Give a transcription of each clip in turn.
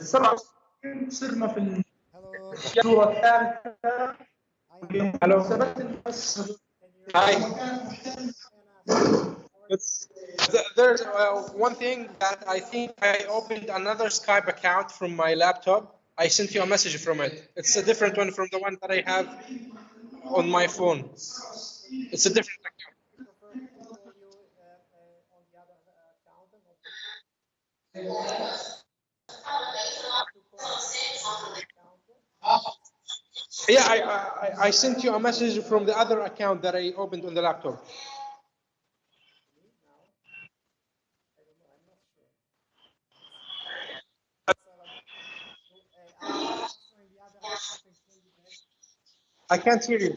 السرعة صرنا في Hello. الصورة الثالثة. Hello. Hi. There's one thing that I think I opened another Skype account from my laptop. I sent you a message from it. It's a different one from the one that I have on my phone. It's a different account. I prefer to call you on the other account. Yeah, I sent you a message from the other account that I opened on the laptop. I can't hear you.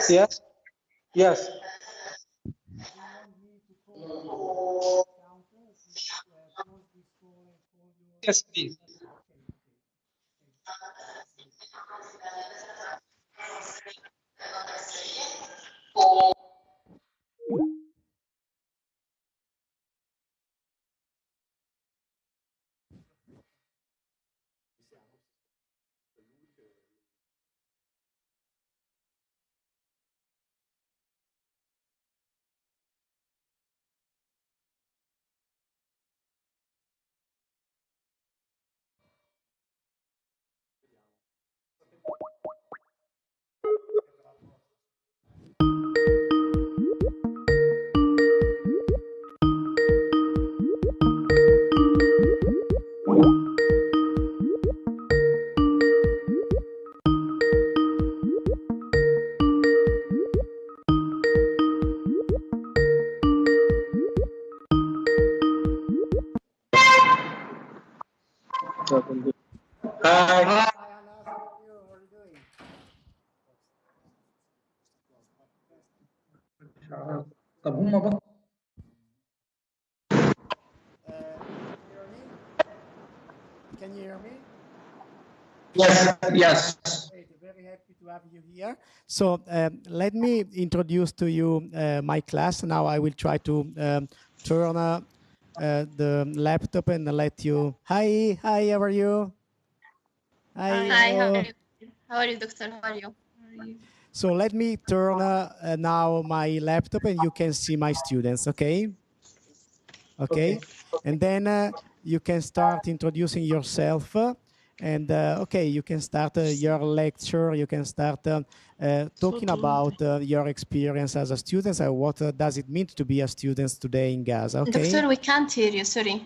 Yes. Yes. Yes, please. Hi. طب هم بطل. Can you hear me? Yes. Yes. Great, very happy to have you here. So let me introduce to you my class. Now I will try to turn the laptop and let you. Hi, how are you? Hi, how are you, doctor? How are you? So let me turn now my laptop and you can see my students, okay? Okay. And then you can start introducing yourself. And okay, you can start your lecture. You can start talking about your experience as a student. What does it mean to be a student today in Gaza? Okay. Doctor, we can't hear you. Sorry.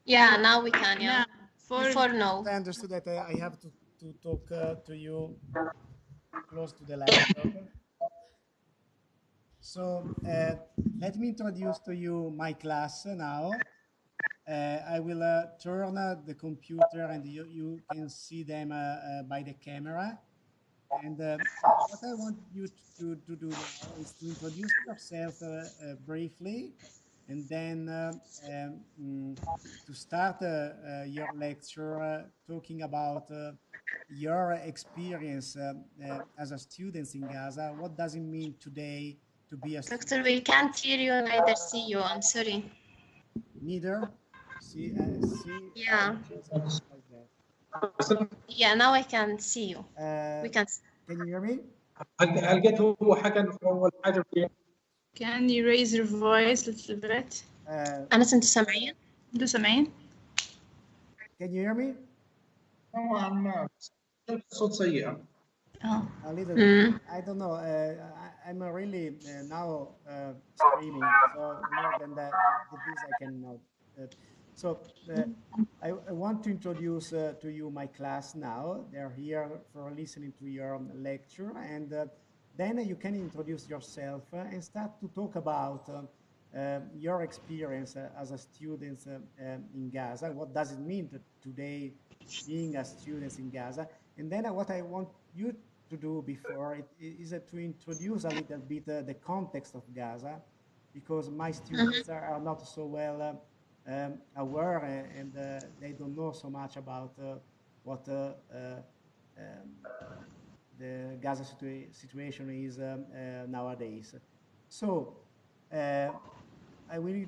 Yeah, now we can. Yeah. Before no. I understood that I have to talk to you close to the laptop. So let me introduce to you my class now. I will turn the computer and you can see them by the camera. And what I want you to do now is to introduce yourself briefly, and then to start your lecture talking about your experience as a student in Gaza. What does it mean today to be a student? Doctor, we can't hear you, neither see you. I'm sorry. Neither? See? Yeah. Like that. Yeah, now I can see you. We can. Can you hear me? لقيت هو حكى في اول حاجه في Can you raise your voice a little bit? أنس أنتوا سامعين؟ أنتوا سامعين؟ Can you hear me? نوعا ما صوت سيء. A little bit. I don't know. I'm really now streaming, so more than that, this I cannot. I want to introduce to you my class now. They're here for listening to your lecture, and then you can introduce yourself and start to talk about your experience as a student in Gaza. What does it mean today being a student in Gaza? And then what I want you to do before it is to introduce a little bit the context of Gaza, because my students are not so well aware and they don't know so much about what the Gaza situation is nowadays. So I will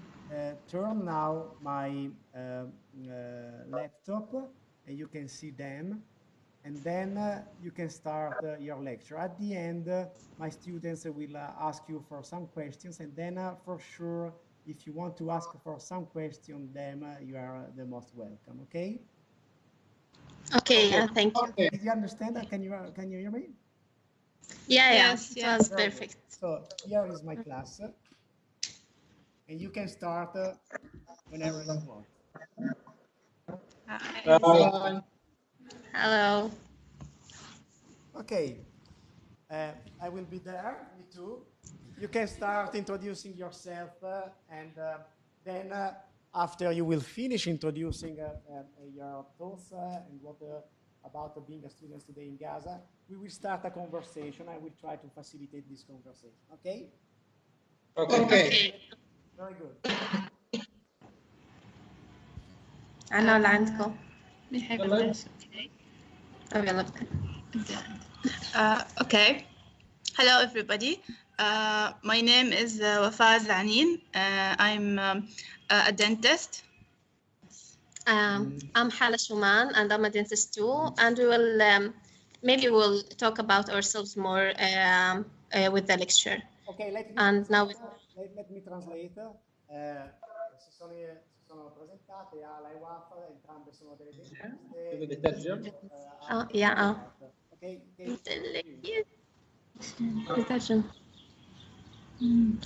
turn now my laptop, and you can see them. And then you can start your lecture. At the end, my students will ask you for some questions, and then for sure, if you want to ask for some question, then you are the most welcome. Okay? Okay, thank you. Okay. Did you understand? Can you hear me? Yeah, Yes, it yes. was Very good. perfect. So here is my class, and you can start whenever you want. Bye. Hello. Okay, I will be there, me too. You can start introducing yourself, and then after you will finish introducing your thoughts and what about being a student today in Gaza, we will start a conversation. I will try to facilitate this conversation. Okay? Okay. Very good. أنا اللي عندكم. Okay. طب يلا ابدأ. Okay. Hello, everybody. My name is Wafa Zanin. I'm a dentist. I'm Hala Shuman, and I'm a dentist too. And we will maybe we'll talk about ourselves more with the lecture. Okay, let me And now let me translate. Si sono presentate Ala e Wafa, entrambe sono delle dentiste. yeah. Okay.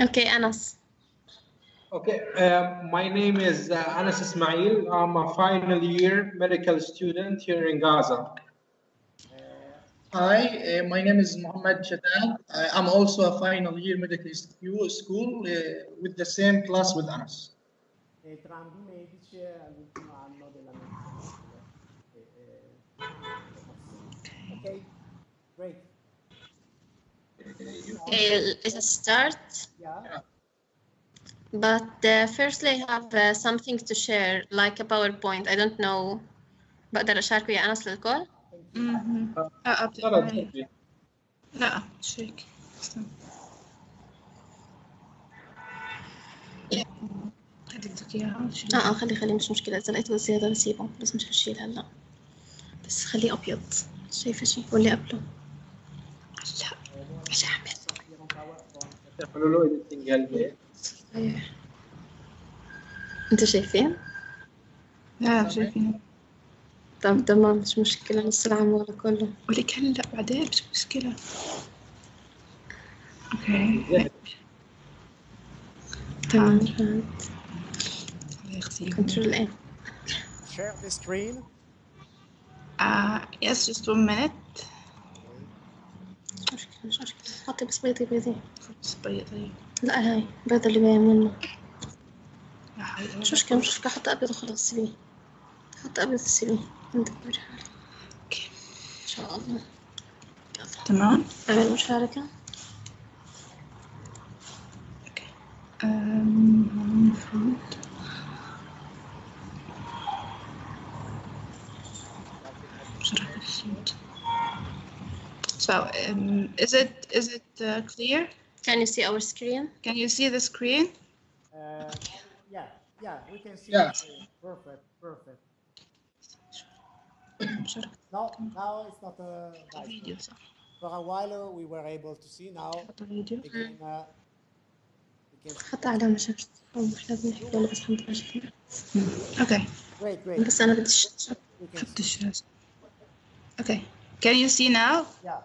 Okay, Anas. Okay, my name is Anas Ismail. I'm a final year medical student here in Gaza. Hi, my name is Mohammed Shadan. I'm also a final year medical school with the same class with Anas. Entrambi medici all'ultimo anno della medicina. Okay, great. Okay, let's start. Yeah. But firstly, I have something to share, like a PowerPoint. I don't know. بقدر أشاركه يا أنس للكل؟ أبدأ معي. لا شيك. بدك إياها؟ خلي مش مشكلة، إذا لقيته زيادة بسيبه، بس مش هشيل هلا. بس خليه أبيض. شايفة شيء واللي قبله؟ لا مش أعمل. تعملوا له editing هالبيت. أنتوا شايفين؟ لا شايفين. طب تمام مش مشكلة، نص العام ولا كله. ولك هلا بعدين مش مشكلة. اوكي. تمام. الله يخزيك. كنترول ايه. Share the screen. Yes, just 1 minute. مش مشكلة. حطي بس بيضي. خبز بيضي. لا هاي بيض اللي باين منه. مش مشكلة حط أبيض وخلاص سيبيه. حط أبيض سيبيه. عندك مشاركة. اوكي. إن شاء الله. تمام. أعمل مشاركة. اوكي. المفروض. مشاركة الصوت. So, is it clear? Can you see our screen? Can you see the screen? Yeah, we can see. Yeah. Perfect. مشاركة Now it's not nice. الفيديو صح. For a while we were able to see. Now حط الفيديو. again, حط على مشاركة. مش لازم نحكي ولا بس حنترجم. Okay. great. بس أنا بدي الشاشة. We can حط الشاشة. Okay. Can you see now? Yeah.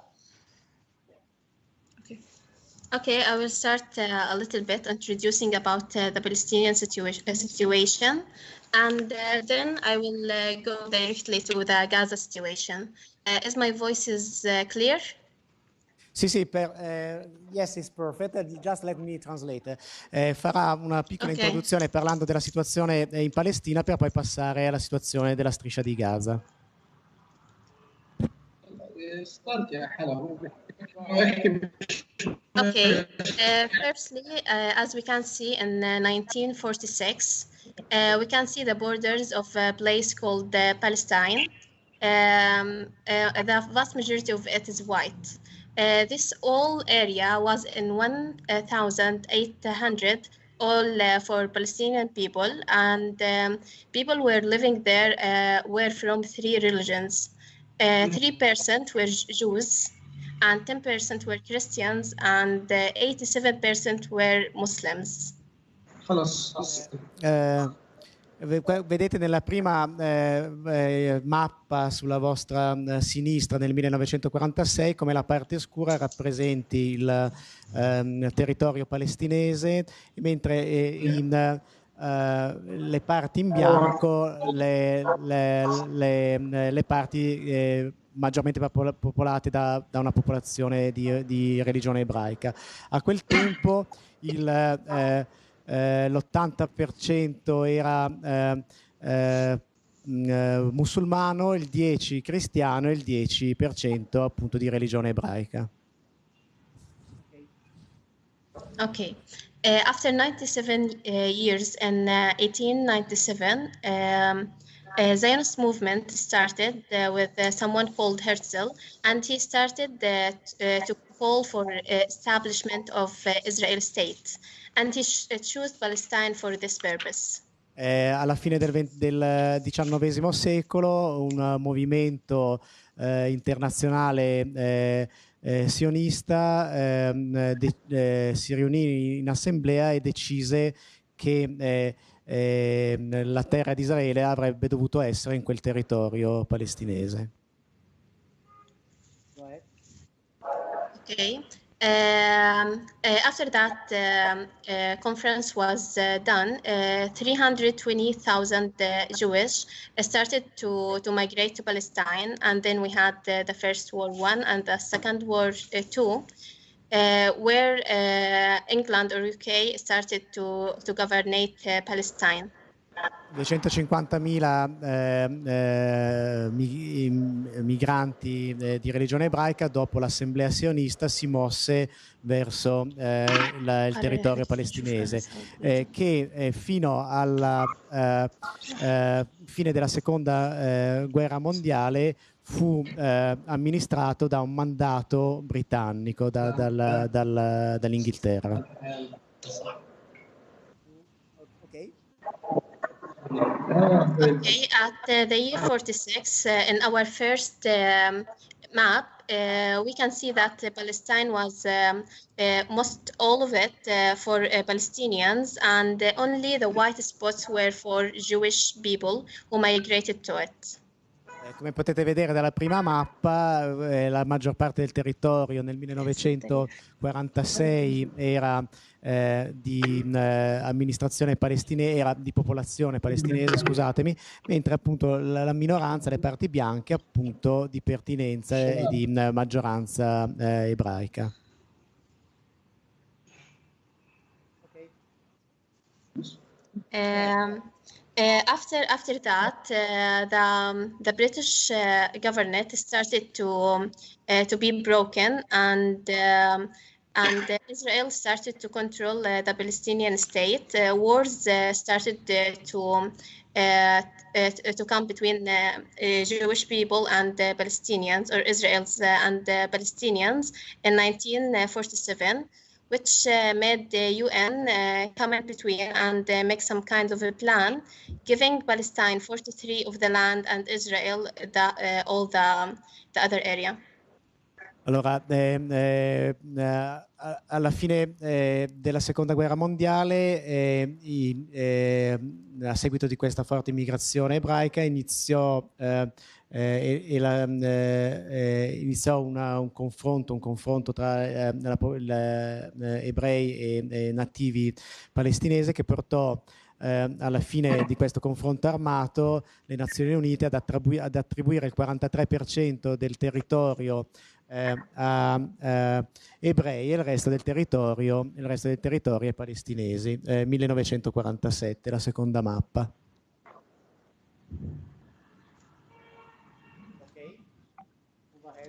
Okay, I will start a little bit introducing about the Palestinian situation, and then I will go directly to the Gaza situation. Is my voice clear? Sì, yes, it's perfect. Just let me translate. Farà una piccola introduzione parlando della situazione in Palestina per poi passare alla situazione della striscia di Gaza. Start يا حلا. Okay. Firstly, as we can see in 1946, we can see the borders of a place called Palestine. The vast majority of it is white. This whole area was in 1,800 all for Palestinian people, and people were living there were from three religions. 3% were Jews, and 10% were Christians, and 87% were Muslims. خلاص. Vedete nella prima mappa sulla vostra sinistra nel 1946 come la parte scura rappresenti il territorio palestinese, mentre le parti in bianco le parti maggiormente popolate da una popolazione di religione ebraica. A quel tempo l'80% era musulmano, il 10% cristiano e il 10% appunto di religione ebraica. Okay. After 97 years in 1897, Zionist movement started with someone called Herzl, and he started to call for establishment of Israel state, and he chose Palestine for this purpose. Alla fine del XIX secolo un movimento internazionale sionista si riunì in assemblea e decise che la terra di Israele avrebbe dovuto essere in quel territorio palestinese. Okay. After that conference was done, 320,000 Jewish started to migrate to Palestine, and then we had the First World War and the Second War II, where England or UK started to governate Palestine. 250.000 migranti di religione ebraica dopo l'assemblea sionista si mosse verso il territorio palestinese che fino alla fine della seconda guerra mondiale fu amministrato da un mandato britannico dall'Inghilterra. Okay, at the year 46, in our first map, we can see that Palestine was most all of it for Palestinians, and only the white spots were for Jewish people who migrated to it. Come potete vedere dalla prima mappa, la maggior parte del territorio nel 1946 era di amministrazione palestinese, era di popolazione palestinese, scusatemi, mentre appunto la minoranza, le parti bianche, appunto di pertinenza e di maggioranza ebraica. After that, the British government started to be broken, and Israel started to control the Palestinian state. Wars started to come between Jewish people and Palestinians, or Israelis and Palestinians, in 1947. Which made the UN come in between and make some kind of a plan, giving Palestine 43% of the land and Israel all the other area. Allora, alla fine della seconda guerra mondiale, a seguito di questa forte immigrazione ebraica, iniziò un confronto tra ebrei e nativi palestinesi che portò alla fine di questo confronto armato le Nazioni Unite ad attribuire il 43% del territorio a ebrei e il resto del territorio ai palestinesi. 1947, la seconda mappa.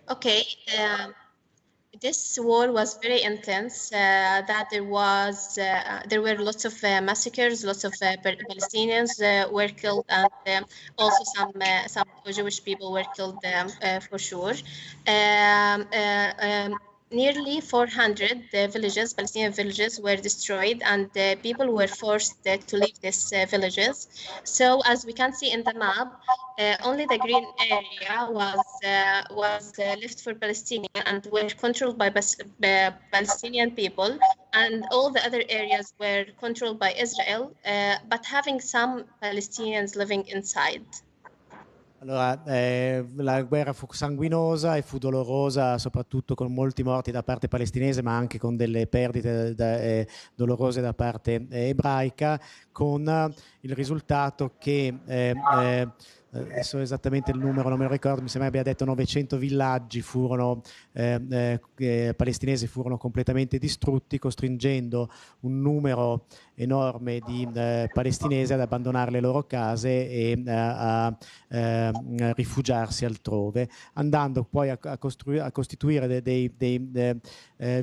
Okay, this war was very intense. That there were lots of massacres, lots of Palestinians were killed, and also some Jewish people were killed for sure. nearly 400 villages, Palestinian villages, were destroyed, and people were forced to leave these villages. So, as we can see in the map, only the green area was left for Palestinian and were controlled by Palestinian people, and all the other areas were controlled by Israel, but having some Palestinians living inside. Allora, la guerra fu sanguinosa e fu dolorosa, soprattutto con molti morti da parte palestinese, ma anche con delle perdite dolorose da parte ebraica, con il risultato che adesso esattamente il numero non me lo ricordo, mi sembra abbia detto 900 villaggi palestinesi furono completamente distrutti, costringendo un numero enorme di palestinesi ad abbandonare le loro case e a rifugiarsi altrove, andando poi a costituire dei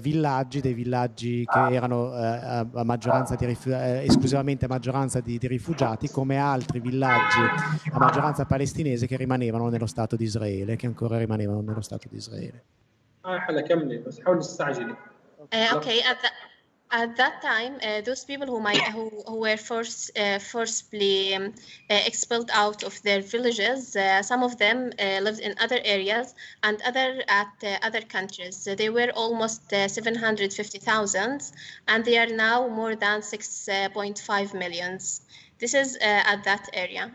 villaggi che erano a maggioranza esclusivamente a maggioranza di rifugiati, come altri villaggi a maggioranza palestinese che rimanevano nello Stato di Israele, che ancora rimanevano nello Stato di Israele. Okay, at that time, those people who were forcibly expelled out of their villages, some of them lived in other areas and other countries. They were almost 750,000, and they are now more than 6.5 millions. This is at that area.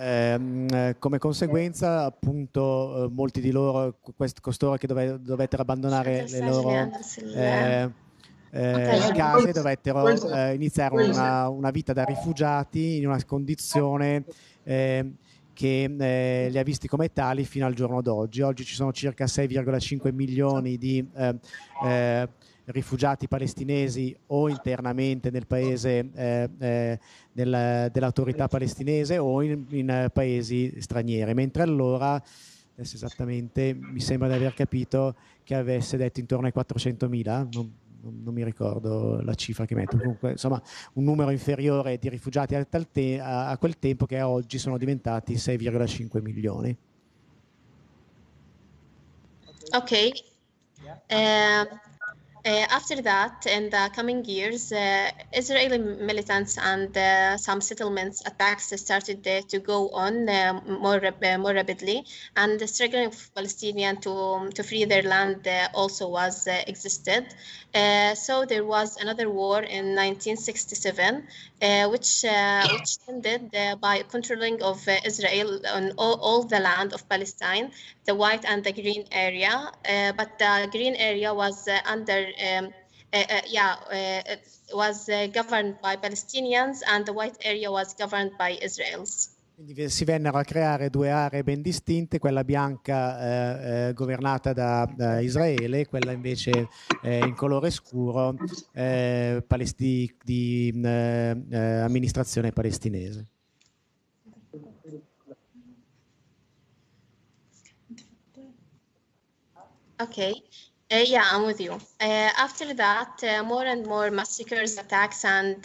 Come conseguenza, appunto, molti di loro, costoro che dovettero abbandonare le loro case, dovettero iniziare una vita da rifugiati in una condizione che li ha visti come tali fino al giorno d'oggi. Oggi ci sono circa 6,5 milioni di rifugiati palestinesi o internamente nel paese dell'autorità palestinese o in paesi stranieri, mentre allora, adesso esattamente mi sembra di aver capito che avesse detto intorno ai 400.000, non mi ricordo la cifra che metto, comunque insomma un numero inferiore di rifugiati a quel tempo, che a oggi sono diventati 6,5 milioni. Okay. After that, in the coming years, Israeli militants and some settlements attacks started to go on more rapidly, and the struggle of Palestinians to free their land also was existed. So there was another war in 1967, which ended by controlling of Israel on all the land of Palestine, the white and the green area, but the green area was was governed by Palestinians, and the white area was governed by Israelis. Quindi si vennero a creare due aree ben distinte, quella bianca governata da Israele, quella invece in colore scuro di amministrazione palestinese. Okay. Yeah, I'm with you. After that, more and more massacres, attacks, and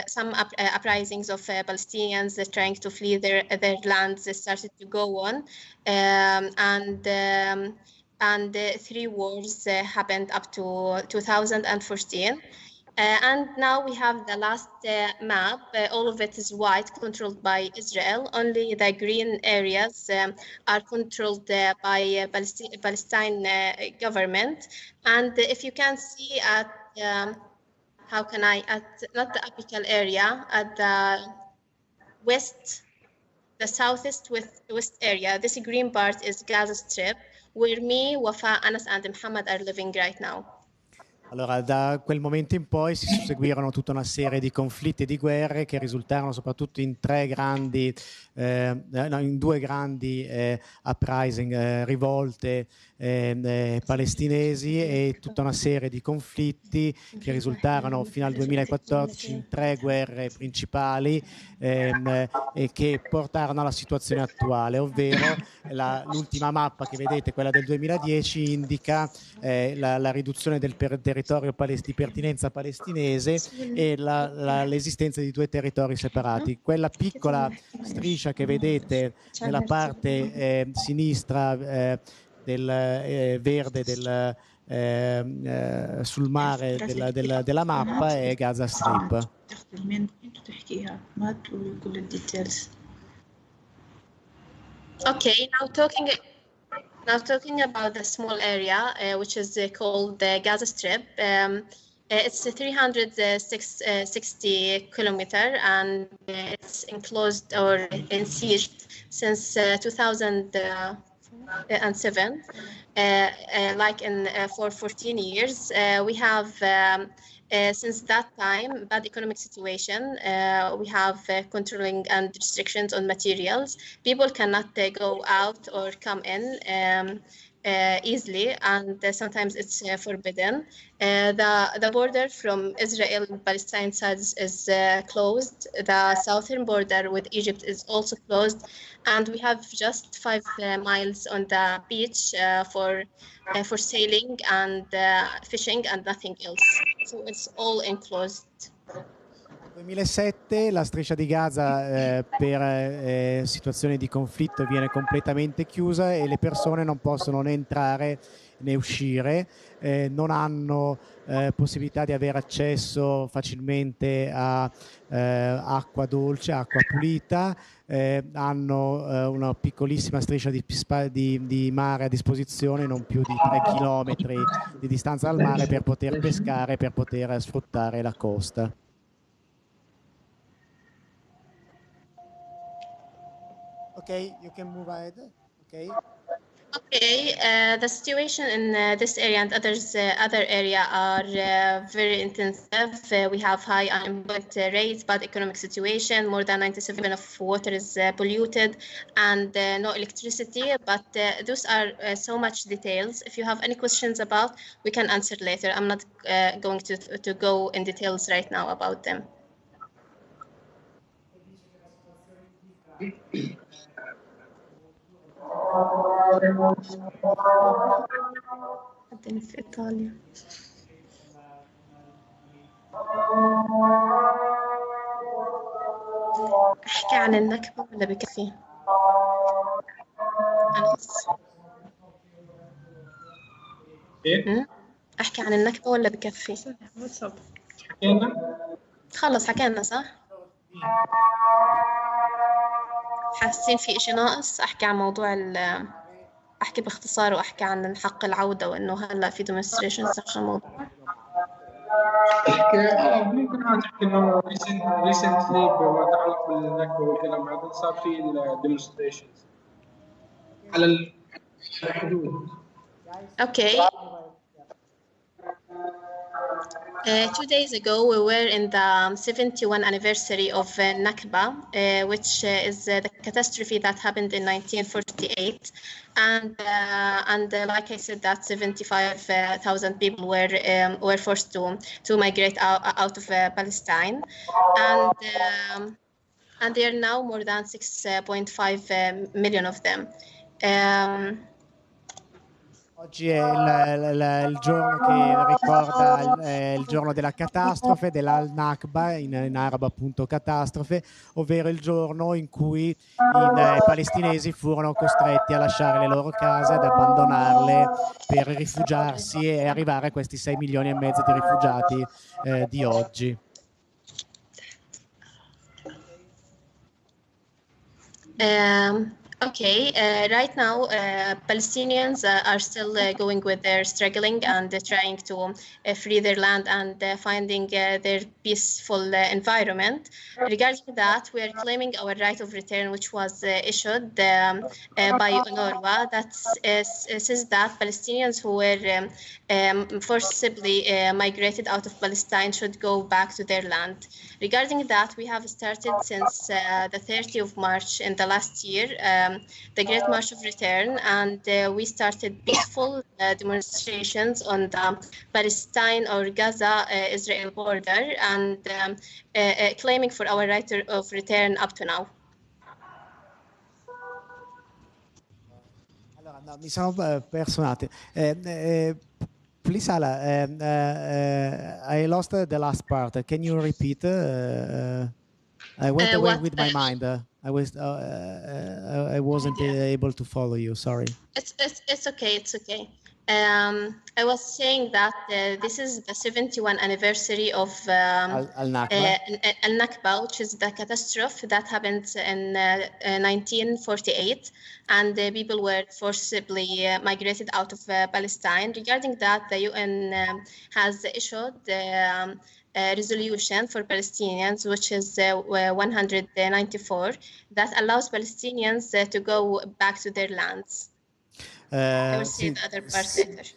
some uprisings of Palestinians trying to flee their lands started to go on, and 3 wars happened up to 2014. And now we have the last map. All of it is white, controlled by Israel. Only the green areas are controlled by Palestine government. And if you can see at not the apical area, at the west, the southeast west area, this green part is Gaza Strip, where me, Wafa, Anas, and Muhammad are living right now. Allora, da quel momento in poi si susseguirono tutta una serie di conflitti e di guerre che risultarono soprattutto in due grandi uprising, rivolte palestinesi, e tutta una serie di conflitti che risultarono fino al 2014 in 3 guerre principali e che portarono alla situazione attuale, ovvero l'ultima mappa che vedete, quella del 2010, indica la riduzione del territorio di pertinenza palestinese e l'esistenza di 2 territori separati. Quella piccola striscia che vedete nella parte sinistra del verde sul mare della mappa è Gaza Strip. Okay, now talking about the small area, which is called the Gaza Strip. It's 360 kilometer, and it's enclosed or besieged since 2007. Like for 14 years, we have since that time bad economic situation. We have controlling and restrictions on materials. People cannot go out or come in easily, and sometimes it's forbidden. The border from Israel and Palestine sides is closed. The southern border with Egypt is also closed, and we have just 5 miles on the beach for sailing and fishing and nothing else. So it's all enclosed. Nel 2007 la striscia di Gaza per situazioni di conflitto viene completamente chiusa e le persone non possono né entrare né uscire, non hanno possibilità di avere accesso facilmente a acqua dolce, acqua pulita, hanno una piccolissima striscia di mare a disposizione, non più di 3 chilometri di distanza dal mare per poter pescare, per poter sfruttare la costa. Okay, you can move ahead. Okay. Okay, the situation in this area and other area are very intensive. We have high unemployment rates, bad economic situation, more than 97% of water is polluted, and no electricity. But those are so much details. If you have any questions about, we can answer later. I'm not going to go in details right now about them. بعدين في إيطاليا أحكي عن النكبة ولا بكفي؟ أحكي عن النكبة ولا بكفي؟ خلص حكينا صح؟ حاسين في إشي ناقص؟ أحكي عن موضوع أحكي باختصار وأحكي عن حق العودة وإنه هلا في demonstrations عشان الموضوع. ممكن تحكي إنه recently بما يتعلق بالنكبة والكلام هذا صار في demonstrations على الحدود. Okay. 2 days ago, we were in the 71 anniversary of Nakba, which is the catastrophe that happened in 1948. And like I said, that 75,000 people were forced to migrate out of Palestine. And there are now more than 6.5 million of them. Oggi è il giorno che ricorda il giorno della catastrofe, dell'Al-Nakba, in arabo appunto catastrofe, ovvero il giorno in cui i palestinesi furono costretti a lasciare le loro case, ad abbandonarle per rifugiarsi e arrivare a questi 6 milioni e mezzo di rifugiati di oggi. Okay, right now Palestinians are still going with their struggling and trying to free their land and finding their peaceful environment. Regarding that, we are claiming our right of return, which was issued by UNRWA, that says that Palestinians who were forcibly migrated out of Palestine should go back to their land. Regarding that, we have started since the 30th of March in the last year, the Great March of Return, and we started peaceful demonstrations on the Palestine or Gaza-Israel border and claiming for our right of return up to now. Allora, no, mi sono perso un attimo. Please, Ala, I lost the last part. Can you repeat? I went away what with my mind. I wasn't able to follow you. Sorry. It's okay. It's okay. I was saying that this is the 71 anniversary of Al-Nakba. Al-Nakba, which is the catastrophe that happened in 1948, and people were forcibly migrated out of Palestine. Regarding that, the UN has issued a resolution for Palestinians, which is 194, that allows Palestinians to go back to their lands.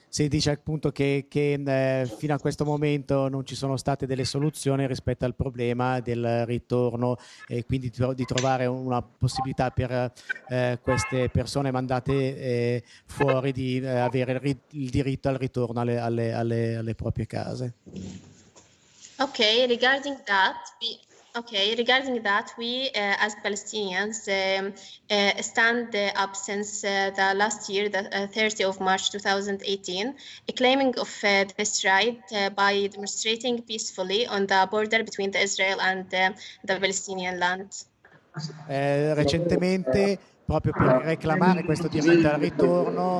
Si dice appunto che fino a questo momento non ci sono state delle soluzioni rispetto al problema del ritorno e quindi di trovare una possibilità per queste persone mandate fuori di avere il diritto al ritorno alle proprie case. Okay, regarding that, we as Palestinians stand up since the last year, the 30th of March 2018, claiming of this right by demonstrating peacefully on the border between the Israel and the Palestinian land. Recentemente, proprio per reclamare questo diritto al ritorno,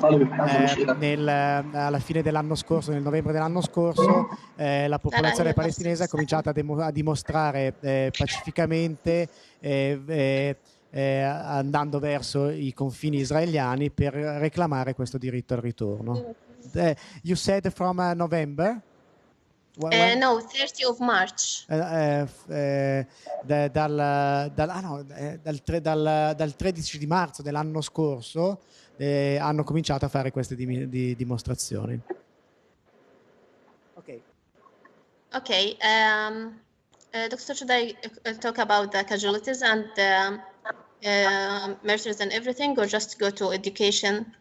alla fine dell'anno scorso, nel novembre dell'anno scorso, la popolazione palestinese ha cominciato a dimostrare pacificamente andando verso i confini israeliani per reclamare questo diritto al ritorno. You said from November? No, 30 of March. Dal 13 di marzo dell'anno scorso hanno cominciato a fare queste dimostrazioni. Ok. Okay. Doctor, should I talk about the casualties and murders and everything, or just go to education?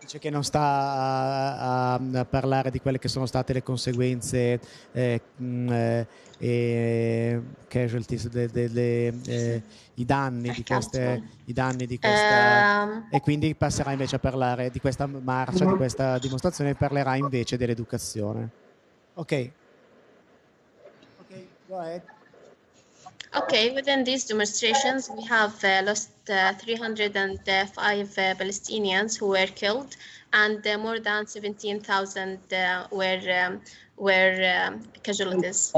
Dice che non sta a parlare di quelle che sono state le conseguenze casualties, i danni di questa e quindi passerà invece a parlare di questa marcia, di questa dimostrazione, e parlerà invece dell'educazione. Ok, go ahead. Okay, within these demonstrations, we have lost 305 Palestinians who were killed, and more than 17,000 were casualties.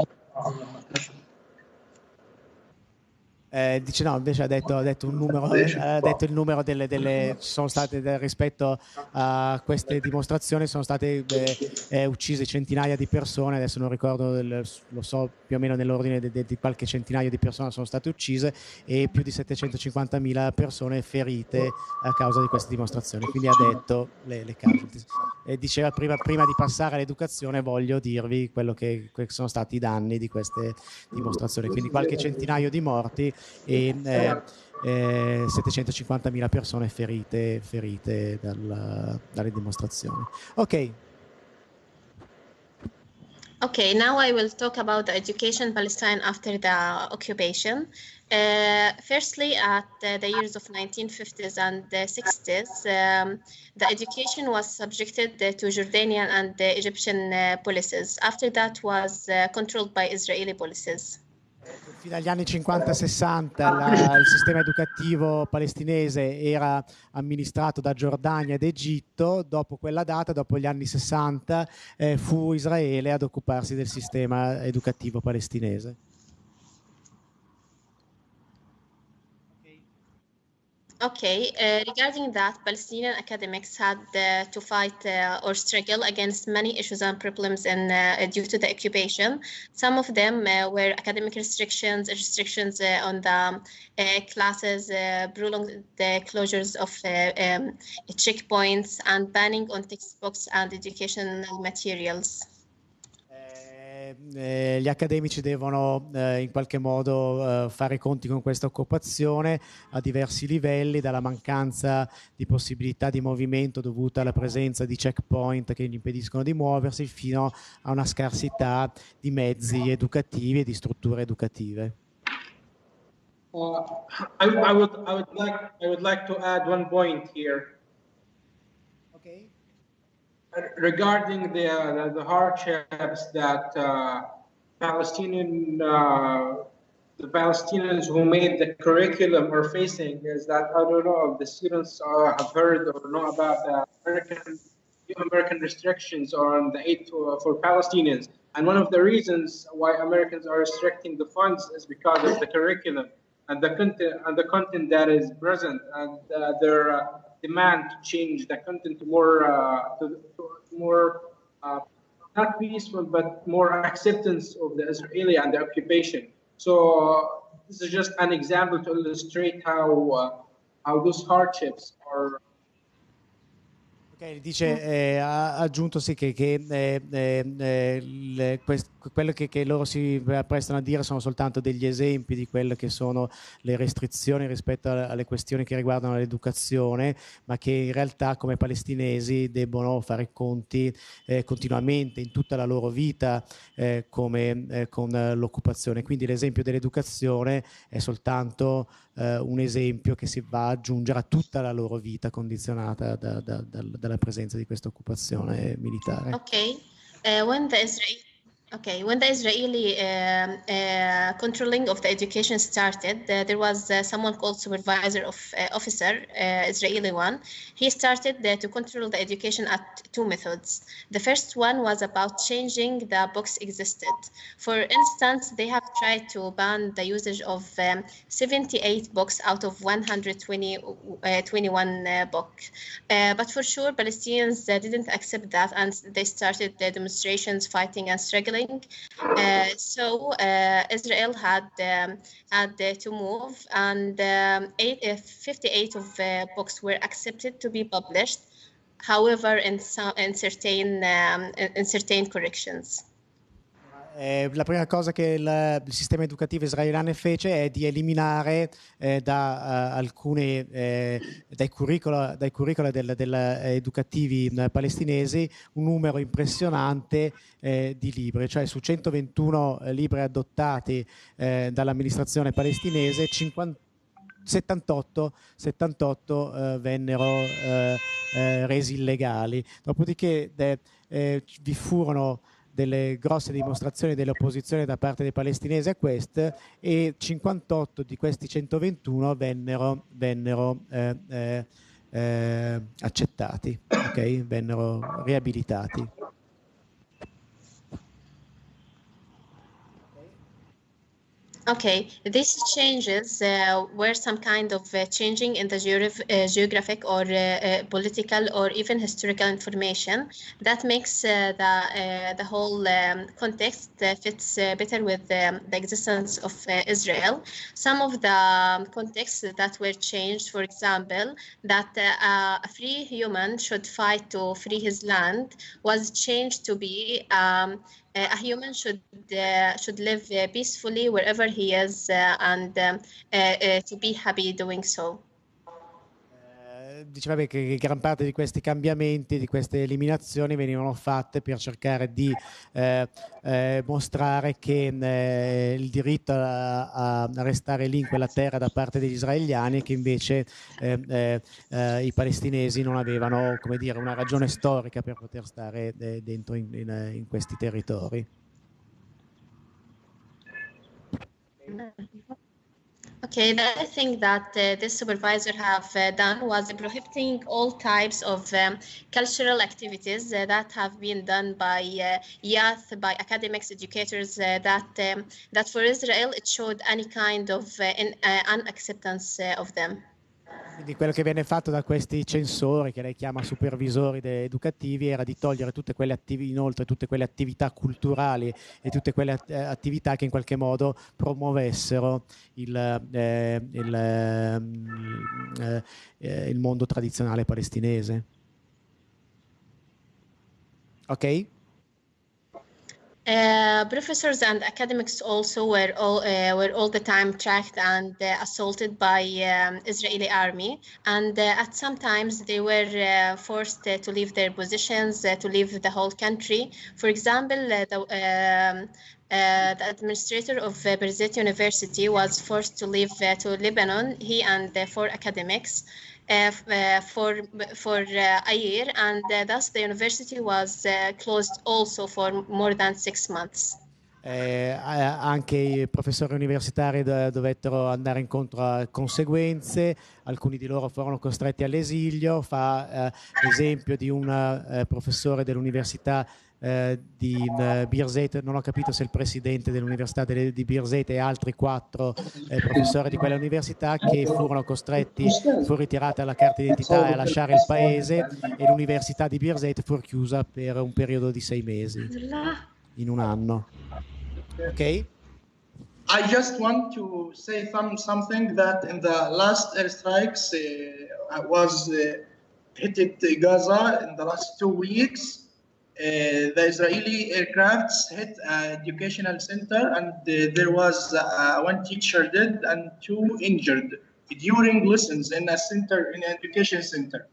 Dice no, invece ha detto un numero, ha detto il numero ci sono state rispetto a queste dimostrazioni sono state uccise centinaia di persone, adesso non ricordo, lo so più o meno nell'ordine di qualche centinaio di persone sono state uccise e più di 750.000 persone ferite a causa di queste dimostrazioni, quindi ha detto le casualties. E diceva prima di passare all'educazione voglio dirvi quello che sono stati i danni di queste dimostrazioni, quindi qualche centinaio di morti e 750.000 persone ferite dalle dimostrazioni. Ok. Okay, now I will talk about the education in Palestine after the occupation. Firstly, at the years of 1950s and 60s, the education was subjected to Jordanian and Egyptian policies. After that was controlled by Israeli policies. Fino agli anni 50-60 il sistema educativo palestinese era amministrato da Giordania ed Egitto. Dopo quella data, dopo gli anni 60, fu Israele ad occuparsi del sistema educativo palestinese. Okay, regarding that, Palestinian academics had to fight or struggle against many issues and problems due to the occupation. Some of them were academic restrictions on the classes, prolonged the closures of checkpoints, and banning on textbooks and educational materials. Gli accademici devono in qualche modo fare i conti con questa occupazione a diversi livelli, dalla mancanza di possibilità di movimento dovuta alla presenza di checkpoint che gli impediscono di muoversi, fino a una scarsità di mezzi educativi e di strutture educative. I would like to add one point here. Okay. Regarding the hardships that Palestinian the Palestinians who made the curriculum are facing is that I don't know if the students have heard or know about the American restrictions on the aid for Palestinians. And one of the reasons why Americans are restricting the funds is because of the curriculum and the content that is present, and their demand to change the content to more not peaceful but more acceptance of the Israeli and the occupation. So this is just an example to illustrate how those hardships are. Ok, dice, ha aggiunto sì che quello che loro si prestano a dire sono soltanto degli esempi di quelle che sono le restrizioni rispetto alle questioni che riguardano l'educazione, ma che in realtà come palestinesi debbono fare i conti continuamente in tutta la loro vita con l'occupazione. Quindi l'esempio dell'educazione è soltanto un esempio che si va ad aggiungere a tutta la loro vita condizionata dalla presenza di questa occupazione militare. Okay. When the Israeli controlling of the education started, there was someone called supervisor of officer, Israeli one. He started to control the education at two methods. The first one was about changing the books existed. For instance, they have tried to ban the usage of 78 books out of 121 books. But for sure, Palestinians didn't accept that, and they started the demonstrations, fighting and struggling. So Israel had to move, and 58 of books were accepted to be published. However, in certain corrections. La prima cosa che il sistema educativo israeliano fece è di eliminare dai curricula educativi palestinesi un numero impressionante di libri, cioè su 121 libri adottati dall'amministrazione palestinese, 78 vennero resi illegali. Dopodiché vi furono delle grosse dimostrazioni dell'opposizione da parte dei palestinesi a queste, e 58 di questi 121 vennero accettati, okay? Vennero riabilitati. Okay, these changes were some kind of changing in the geographic or political or even historical information that makes the whole context fits better with the existence of Israel. Some of the contexts that were changed, for example, that a free human should fight to free his land, was changed to be a human should live peacefully wherever he is and to be happy doing so. Diceva che gran parte di questi cambiamenti, di queste eliminazioni venivano fatte per cercare di mostrare che il diritto a restare lì in quella terra da parte degli israeliani, che invece i palestinesi non avevano, come dire, una ragione storica per poter stare dentro in questi territori. Okay, the other thing that this supervisor have done was prohibiting all types of cultural activities that have been done by youth, by academics, educators, that for Israel it showed any kind of unacceptance of them. Quindi quello che viene fatto da questi censori, che lei chiama supervisori educativi, era di togliere tutte quelle attività culturali e tutte quelle attività che in qualche modo promuovessero il mondo tradizionale palestinese. Ok? Professors and academics also were all the time tracked and assaulted by Israeli army, and at some times they were forced to leave their positions, to leave the whole country. For example, the administrator of Berzet University was forced to leave to Lebanon, he and 4 academics, for a year, and thus the university was closed also for more than 6 months. Anche i professori universitari dovettero andare incontro a conseguenze, alcuni di loro furono costretti all'esilio. Fa l'esempio di un professore dell'università di Birzeit, non ho capito se il presidente dell'università di Birzeit e altri 4 professori di quella università che furono costretti, fu ritirata la carta d'identità e a lasciare il paese, e l'università di Birzeit fu chiusa per un periodo di 6 mesi, in un anno. Ok? I just want to say something that in the last airstrikes was hit Gaza in the last 2 weeks. The Israeli aircrafts hit an educational center, and there was 1 teacher dead and 2 injured during lessons in a center, in an education center.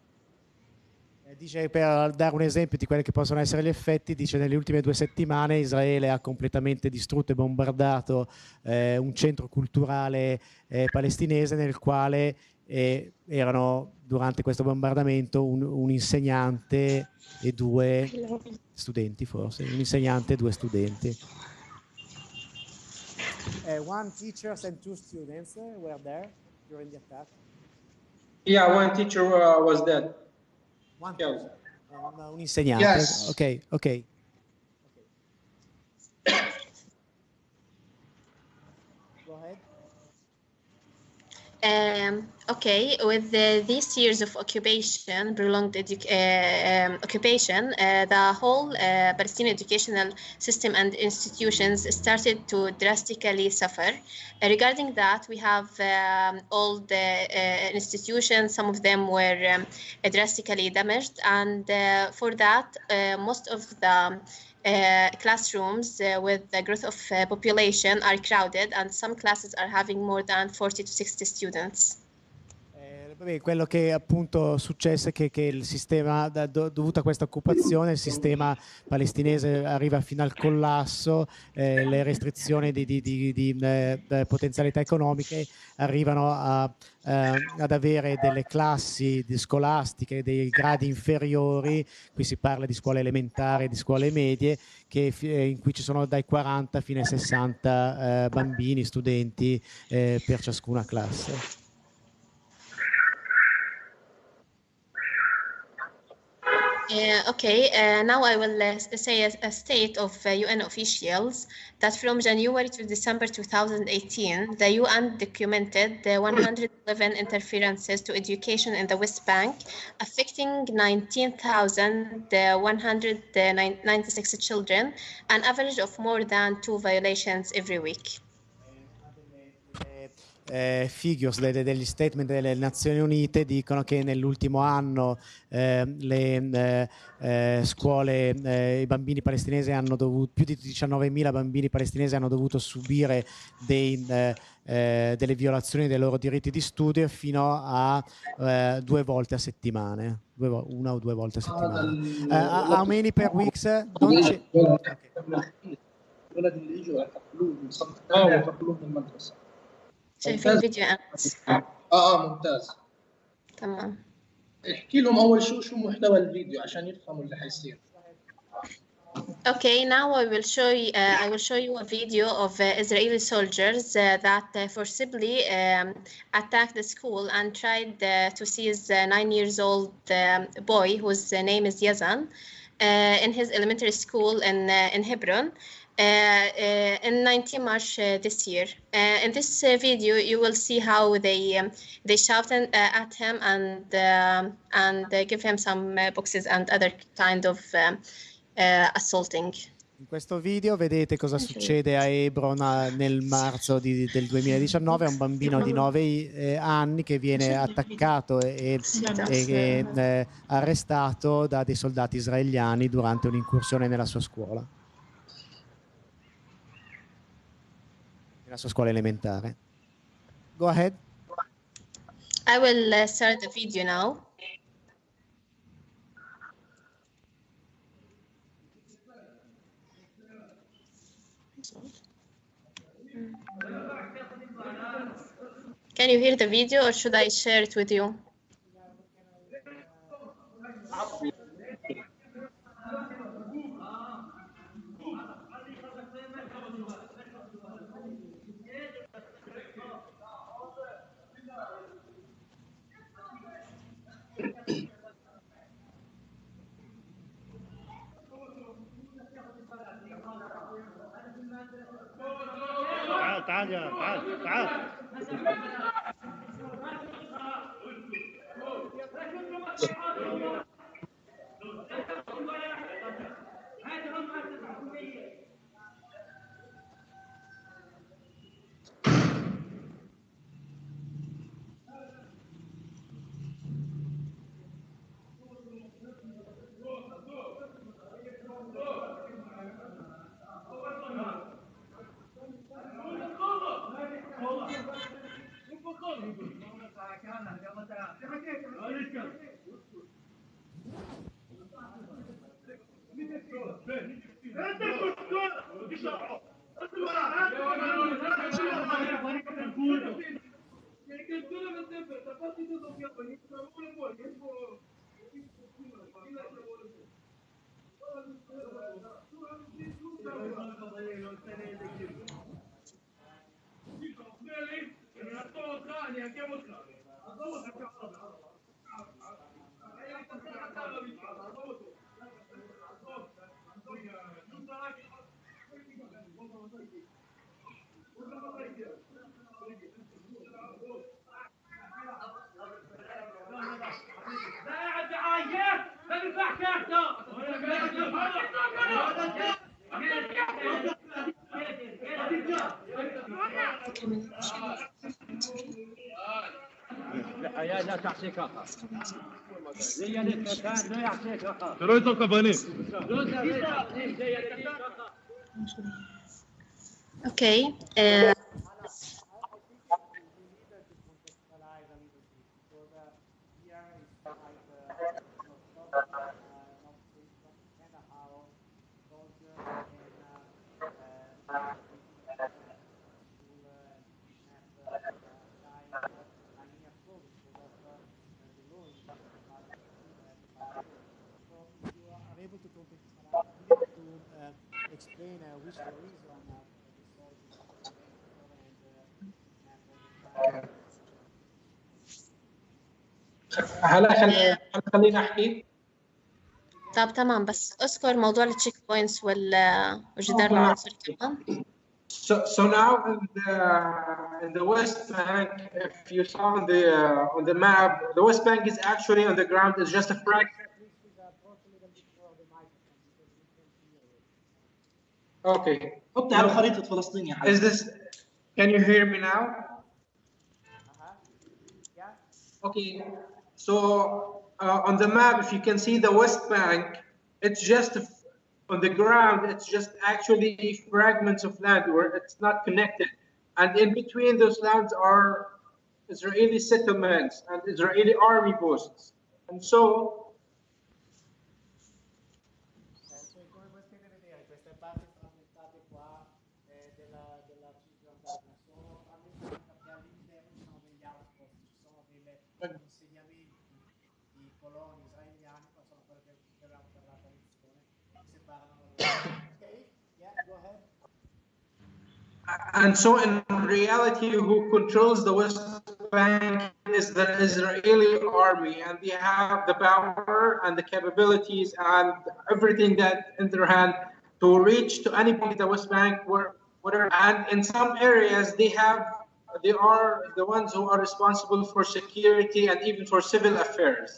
Dice, per dare un esempio di quelli che possono essere gli effetti, dice nelle ultime 2 settimane Israele ha completamente distrutto e bombardato un centro culturale palestinese nel quale erano durante questo bombardamento un insegnante e 2 studenti, forse, un insegnante e 2 studenti. 1 teacher and 2 students were there during the attack. Yeah, 1 teacher was dead. Un insegnante. Yes. Ok. Go ahead. Okay, with these years of occupation, prolonged occupation, the whole Palestinian educational system and institutions started to drastically suffer. Regarding that, we have all the institutions, some of them were drastically damaged, and for that, most of the classrooms with the growth of population are crowded, and some classes are having more than 40 to 60 students. Quello che appunto successe è che il sistema, dovuto a questa occupazione, il sistema palestinese arriva fino al collasso, le restrizioni di potenzialità economiche arrivano ad avere delle classi scolastiche, dei gradi inferiori, qui si parla di scuole elementari, di scuole medie, in cui ci sono dai 40 fino ai 60 bambini, studenti per ciascuna classe. Now I will say a state of UN officials that from January to December 2018, the UN documented the 111 interferences to education in the West Bank, affecting 19,196 children, an average of more than 2 violations every week. Figures degli statement delle Nazioni Unite dicono che nell'ultimo anno le scuole, i bambini palestinesi hanno dovuto, più di 19.000 bambini palestinesi hanno dovuto subire delle violazioni dei loro diritti di studio fino a 2 volte a settimana, 1 o 2 volte a settimana. How many per weeks? الولد اللي يجوا يعتقلوه من صف ويعتقلوه من المدرسه. شايفين الفيديو أمس؟ ممتاز. تمام. احكي لهم اول شو محتوى الفيديو عشان يفهموا اللي حيصير. Okay, now I will show you a video of Israeli soldiers that forcibly attacked the school and tried to seize a 9-year-old boy whose name is Yazan in his elementary school in Hebron. In 19 March this year. In this video, you will see how they shouted at him and give him some boxes and other kind of assaulting. In questo video vedete cosa succede a Hebron nel marzo del 2019, a un bambino di 9 anni che viene attaccato e arrestato da dei soldati israeliani durante un'incursione nella sua scuola. La sua scuola elementare. Go ahead. I will start the video now. Can you hear the video or should I share it with you? لا تعطيك اخر Okay. Able to explain which the reason this salt is هلا خليني احكي. طب تمام، بس اذكر موضوع التشيك بوينتس وجدار العنصر كمان. So now in the West Bank, if you saw on the map, the West Bank is actually on the ground. It's just a fraction. Okay. حط على خريطة فلسطين يا حبيبي. Is this? Can you hear me now? Okay. So on the map, if you can see the West Bank, it's just on the ground. It's just actually fragments of land where it's not connected, and in between those lands are Israeli settlements and Israeli army posts, and so. And so in reality, who controls the West Bank is the Israeli army, and they have the power and the capabilities and everything that in their hand to reach to any point in the West Bank whatever. And in some areas they are the ones who are responsible for security and even for civil affairs.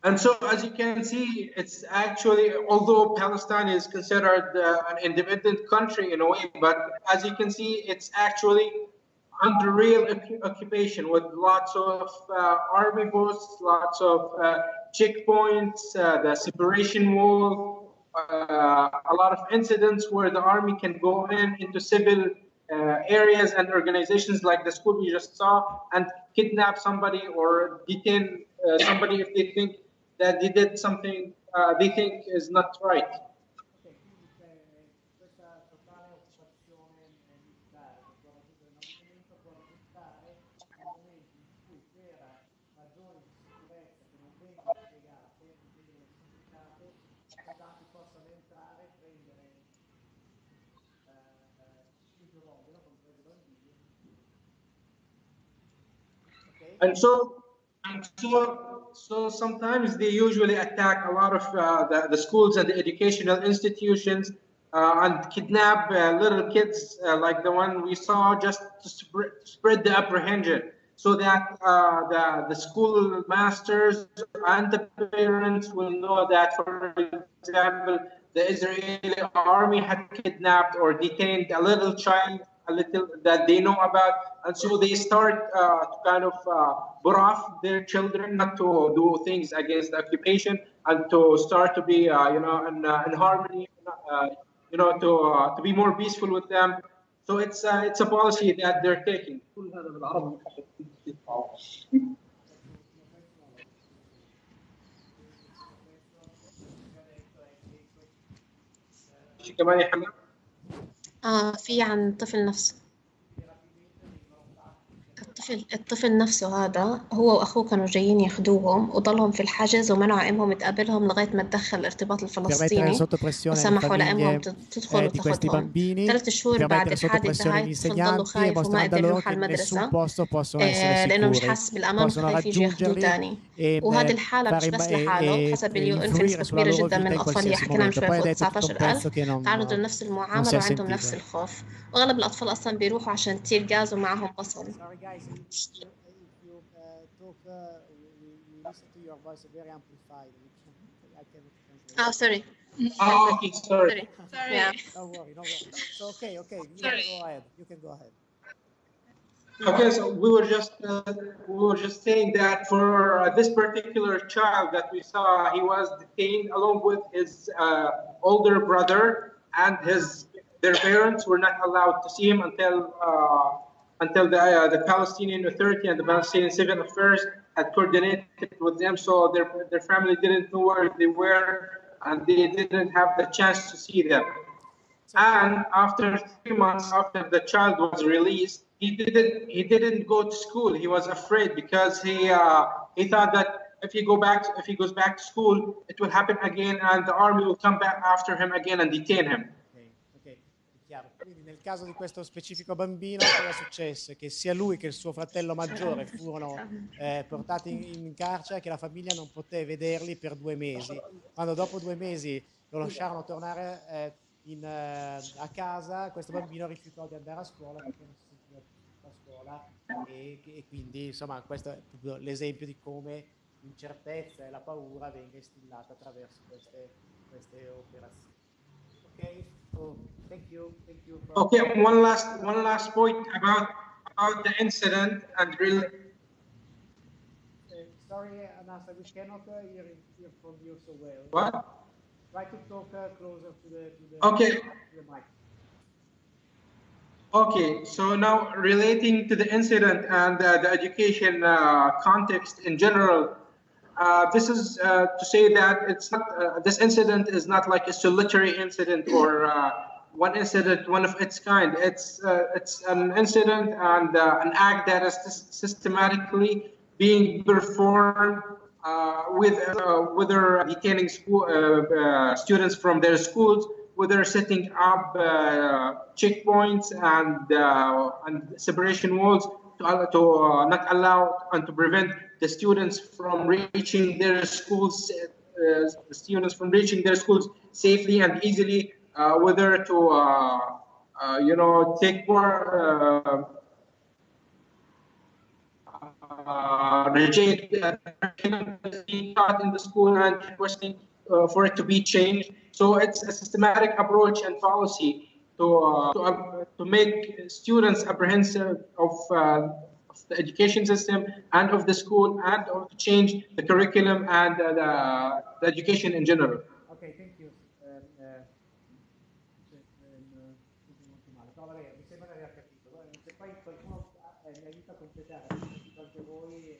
And so, as you can see, it's actually, although Palestine is considered an independent country in a way, but as you can see, it's actually under real occupation with lots of army posts, lots of checkpoints, the separation wall, a lot of incidents where the army can go into civil areas and organizations like the school we just saw and kidnap somebody or detain somebody if they think that they did something they think is not right. And so sometimes they usually attack a lot of the schools and the educational institutions and kidnap little kids like the one we saw, just to spread the apprehension, so that the school masters and the parents will know that, for example, the Israeli army had kidnapped or detained a little child, a little that they know about, and so they start to kind of put off their children not to do things against the occupation, and to start to be in harmony, to be more peaceful with them. So it's a policy that they're taking. في عن الطفل نفسه. الطفل نفسه هذا هو وأخوه كانوا جايين ياخدوهم وضلهم في الحجز ومنعوا أمهم تقابلهم لغاية ما تدخل الارتباط الفلسطيني وسمحوا لأمهم تدخل وتاخدهم. 3 شهور بعد الحادثة هاي الطفل ضلوا خايف وما قدر يروح على المدرسة لأنه مش حاسس بالأمان وخايف يجي ياخدوه تاني. وهذه الحالة مش بس لحاله، حسب اليو إن في نسبة كبيرة جدا من الأطفال اللي حكينا من شوي فوق 19,000 تعرضوا لنفس المعاملة وعندهم نفس الخوف، وأغلب الأطفال أصلا بيروحوا عشان تير غاز ومعهم بصل. If you talk, we listen to your voice very amplified. I cannot translate. Oh, sorry. Oh, okay, sorry. Sorry. Yeah. Don't worry. So okay. You can go ahead. Okay, so we were just saying that for this particular child that we saw, he was detained along with his older brother, and their parents were not allowed to see him until the Palestinian Authority and the Palestinian Civil Affairs had coordinated with them, so their family didn't know where they were, and they didn't have the chance to see them. And after 3 months after the child was released, he didn't go to school. He was afraid because he thought that if he goes back to school, it will happen again, and the army will come back after him again and detain him. Chiaro. Quindi nel caso di questo specifico bambino cosa successe? Che sia lui che il suo fratello maggiore furono portati in carcere, che la famiglia non poté vederli per 2 mesi. Quando dopo 2 mesi lo lasciarono tornare a casa, questo bambino rifiutò di andare a scuola perché non si sentiva più a scuola, e quindi insomma questo è proprio l'esempio di come l'incertezza e la paura venga instillata attraverso queste operazioni. Okay. Thank you. Okay, one last point about the incident and really. Sorry, Anasa, we cannot hear from you so well. What? Try to talk closer to the mic. Okay, so now relating to the incident and the education context in general, this is to say that it's not. This incident is not like a solitary incident or one of its kind. It's an incident and an act that is systematically being performed whether detaining students from their schools, whether setting up checkpoints and separation walls to not allow and to prevent the students from reaching their schools, safely and easily, whether to take more reject being taught in the school and requesting for it to be changed. So it's a systematic approach and policy to make students apprehensive of the education system and of the school, and to change the curriculum and the education in general. Okay, thank you. No, vabbè, mi sembra di aver capito. Se poi qualcuno mi aiuta a completare, anche voi,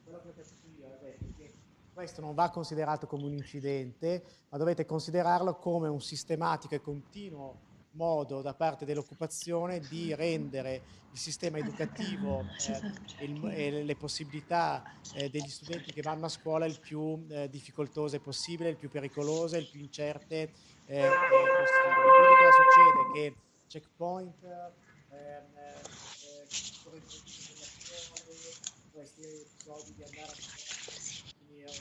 quello che ho capito io è che questo non va considerato come un incidente, ma dovete considerarlo come un sistematico e continuo modo da parte dell'occupazione di rendere il sistema educativo e le possibilità degli studenti che vanno a scuola il più difficoltose possibile, il più pericolose, il più incerte possibile. Quindi cosa succede? Che checkpoint, questi episodi di andare a finire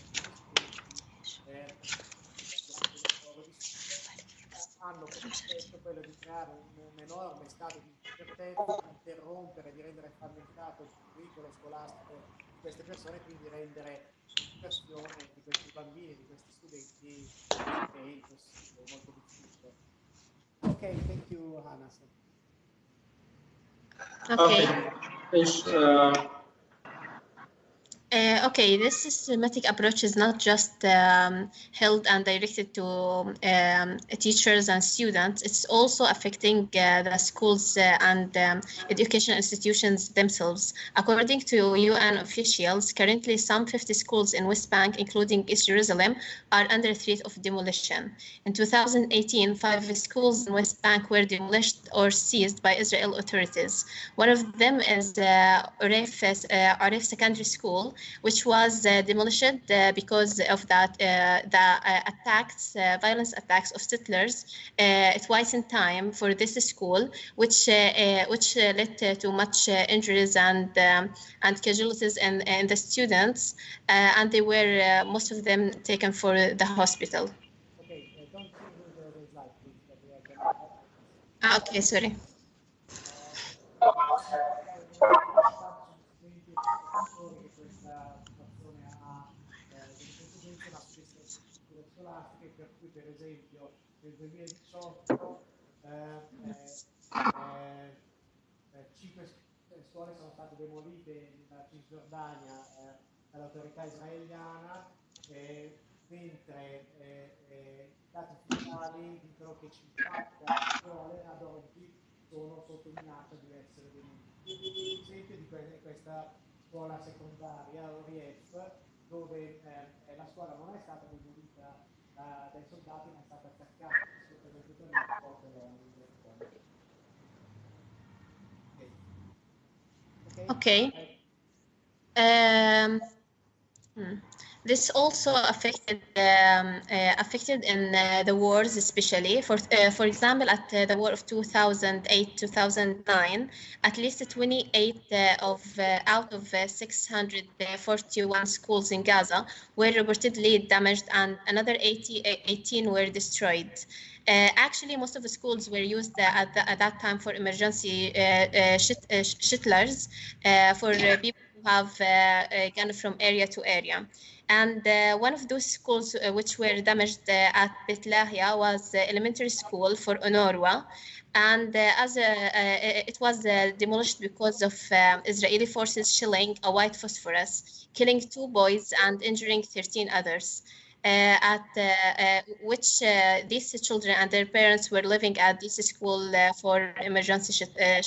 durante il loro di studio, hanno come effetto quello di creare un enorme stato di incertezza, di interrompere, di rendere frammentato il curriculum scolastico di queste persone, quindi rendere l'educazione di questi bambini, di questi studenti, impossibile, molto difficile. Ok, thank you, Hannes. Okay. Yes, Okay, this systematic approach is not just held and directed to teachers and students. It's also affecting the schools and educational institutions themselves. According to UN officials, currently some 50 schools in West Bank, including East Jerusalem, are under threat of demolition. In 2018, 5 schools in West Bank were demolished or seized by Israel authorities. One of them is Aref Secondary School, which was demolished because of that violence attacks of settlers twice in time for this school, which led to much injuries and casualties in the students, and they were most of them taken for the hospital. Okay, don't change the slide, please. That we are gonna... Okay, sorry. Studenti e professori che questa situazione ha delle conseguenze, ma spesso anche strutture scolastiche, per cui per esempio nel 2018 5 scuole sono state demolite in Cisgiordania dall'autorità israeliana, mentre i dati ufficiali dicono che 50 scuole ad oggi sono sotto minaccia di essere demolite. Esempio di questa scuola secondaria Orief, dove la scuola non è stata demolita dai soldati, ma è stata attaccata assolutamente dall'ONU. Okay. This also affected in the wars, especially for example, at the war of 2008-2009, at least 28 out of 641 schools in Gaza were reportedly damaged, and another 18 were destroyed. Actually, most of the schools were used at that time for emergency shelters for people who have gone from area to area. And one of those schools which were damaged at Beit Lahia was elementary school for UNRWA. And it was demolished because of Israeli forces shelling a white phosphorus, killing 2 boys and injuring 13 others. Which these children and their parents were living at this school for emergency shelter.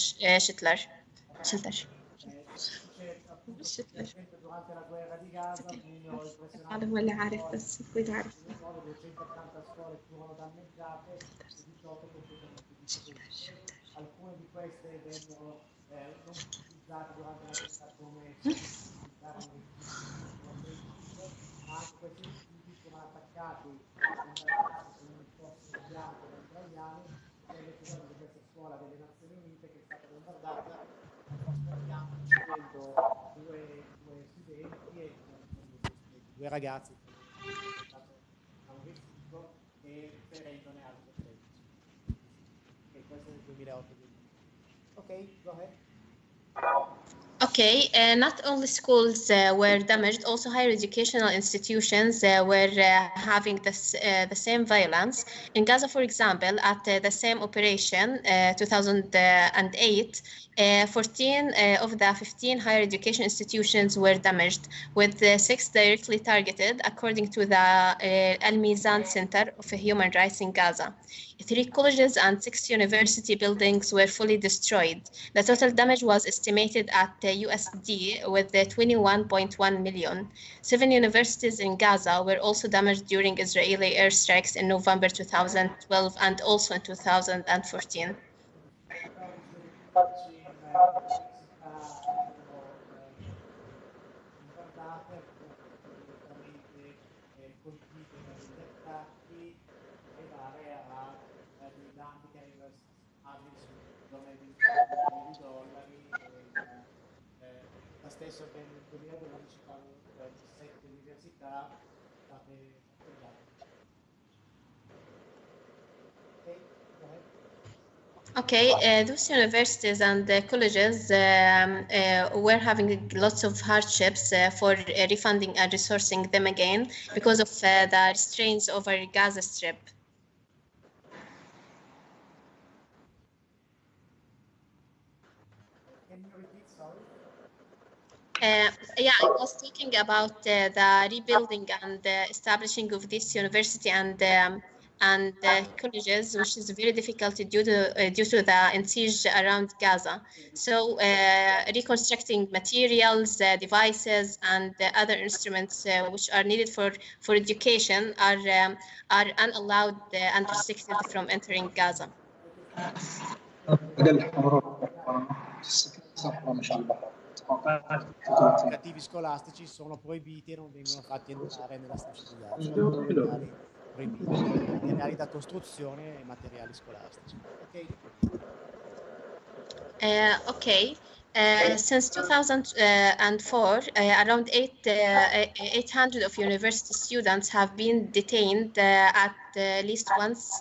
Durante la guerra di Gaza, un numero impressionante هو اللي عارف بس المفروض عارف. 280 scuole furono danneggiate e 18 completamente distrutte. Alcune di queste vennero non utilizzate durante la guerra come utilizzare ma anche questi edifici furono attaccati con un fosforo bianco da israeliani. C'è l'episodio di questa scuola delle Nazioni Unite che è stata bombardata con fosforo bianco, uccidendo due studenti e 2 ragazzi da un rifiuto e ferendone altre 13. Ok, questo è nel 2008. Ok, go ahead. Okay, not only schools were damaged, also higher educational institutions were having the same violence. In Gaza, for example, at the same operation, 2008, 14 of the 15 higher education institutions were damaged, with 6 directly targeted, according to the Al Mizan Center of Human Rights in Gaza. 3 colleges and 6 university buildings were fully destroyed. The total damage was estimated at USD with 21.1 million. 7 universities in Gaza were also damaged during Israeli airstrikes in November 2012 and also in 2014. Colpite dagli attacchi e dare a dei danni che arrivano su $1 milione di dollari. stesso che nel 2012 con 7 università state appoggiate. Okay, go ahead. Okay, those universities and colleges were having lots of hardships for refunding and resourcing them again because of the restraints over Gaza Strip. Can you repeat, sorry? Yeah, I was talking about the rebuilding and establishing of this university and colleges, which is very difficult due to the siege around Gaza. So reconstructing materials, devices, and other instruments which are needed for education are unallowed and restricted from entering Gaza. Educativi scolastici sono proibiti e non vengono fatti entrare nella striscia di Gaza. Materiali proibiti, materiali da costruzione e materiali scolastici. Ok. Okay. Since 2004, around 800 of university students have been detained at least once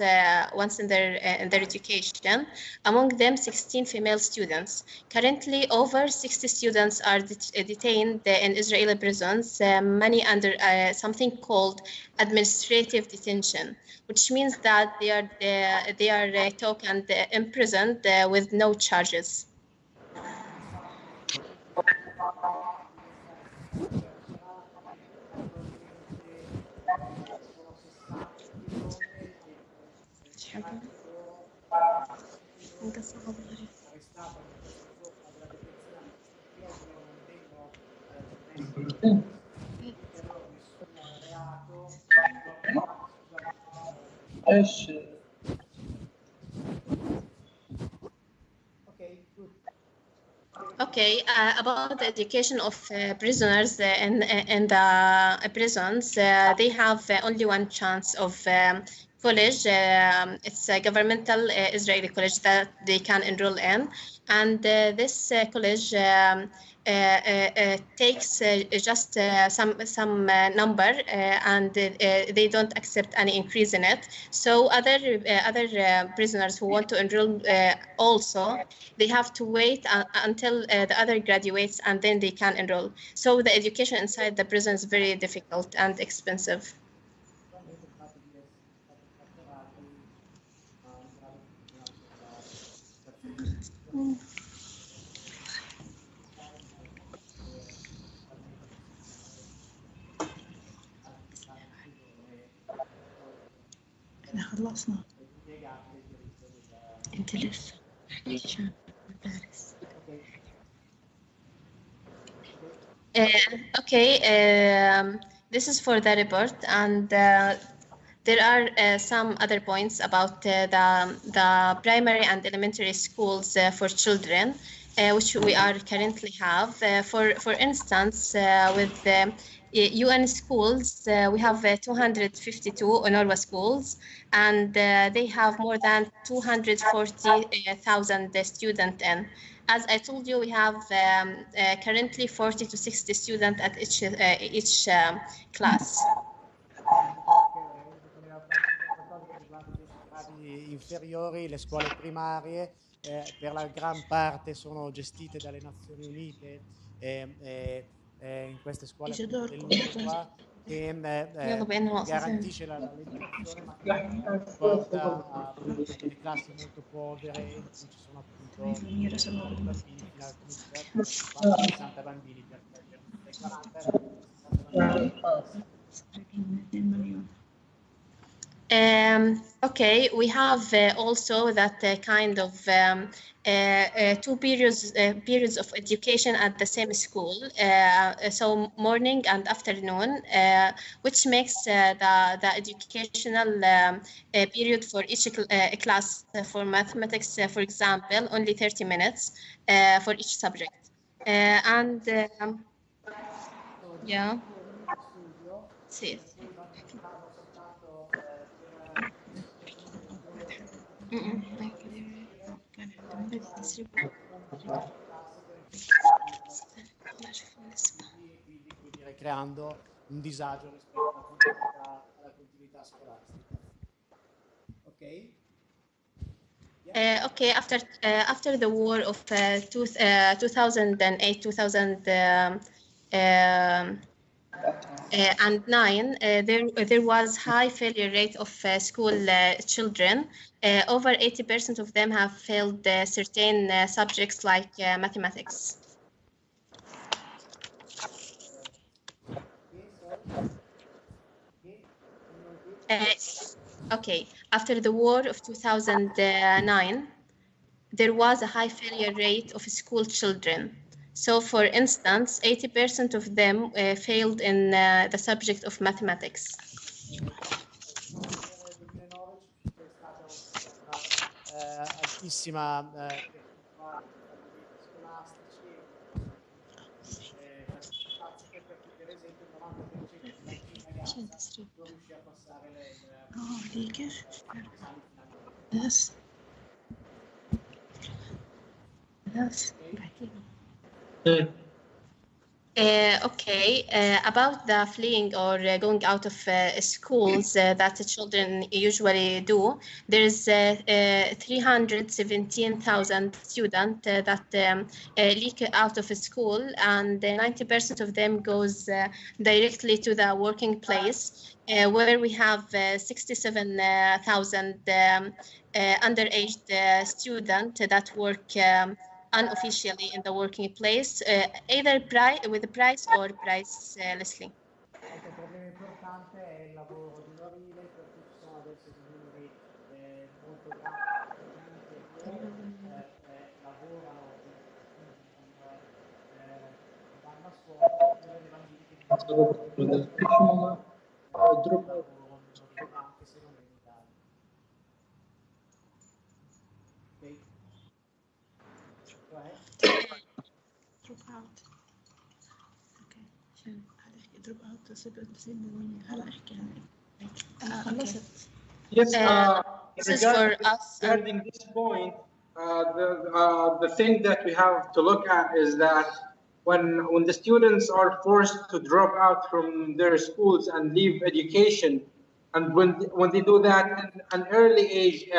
in their education. Among them, 16 female students. Currently, over 60 students are detained in Israeli prisons, many under something called administrative detention, which means that they are took and imprisoned with no charges. Okay, about the education of prisoners in the prisons, they have only one chance of college. It's a governmental Israeli college that they can enroll in, and this college takes just some number, and they don't accept any increase in it. So other prisoners who want to enroll also, they have to wait until the other graduates, and then they can enroll. So the education inside the prison is very difficult and expensive. احنا خلصنا انت لسه Okay, this is for the report, and there are some other points about the primary and elementary schools for children, which we are currently have. For instance, with UN schools, we have 252 UNRWA schools, and they have more than 240,000 students in. As I told you, we have currently 40 to 60 students at each class. Inferiori, le scuole primarie per la gran parte sono gestite dalle Nazioni Unite in queste scuole dell'UNRWA che garantisce l'educazione, ma che porta a delle classi molto povere in cui ci sono appunto bambini fino a 60 bambini per 40 bambini. Okay, we have also that kind of two periods of education at the same school, so morning and afternoon, which makes the educational period for each class. For mathematics, for example, only 30 minutes for each subject, and yeah. Sì. creando un disagio rispetto alla continuità scolastica. Ok? Okay, after the war of 2008-2009, there was high failure rate of school children. Over 80% of them have failed certain subjects like mathematics. Okay, after the war of 2009, there was a high failure rate of school children. So, for instance, 80% of them failed in the subject of mathematics. Altissima scolastici per cui per esempio il 90% dei bambini ragazzi non riuscì a passare l'esame finale. About the fleeing or going out of schools that the children usually do, there's 317,000 students that leak out of school, and 90% of them goes directly to the working place, where we have 67,000 underage students that work unofficially in the working place, either with price or pricelessly. Altro problema importante è il lavoro minorile, per cui ci sono adesso dei numeri molto grandi che lavorano vanno a scuola, oppure le bambine che lavorano minorile, anche se non è in Italia. Okay. Go ahead. Drop out. Okay. عشان هذا يحكي drop out تصير هلا احكي خلصت. Yes, this is for us. Regarding this point, the thing that we have to look at is that when the students are forced to drop out from their schools and leave education, and when they do that at an early age,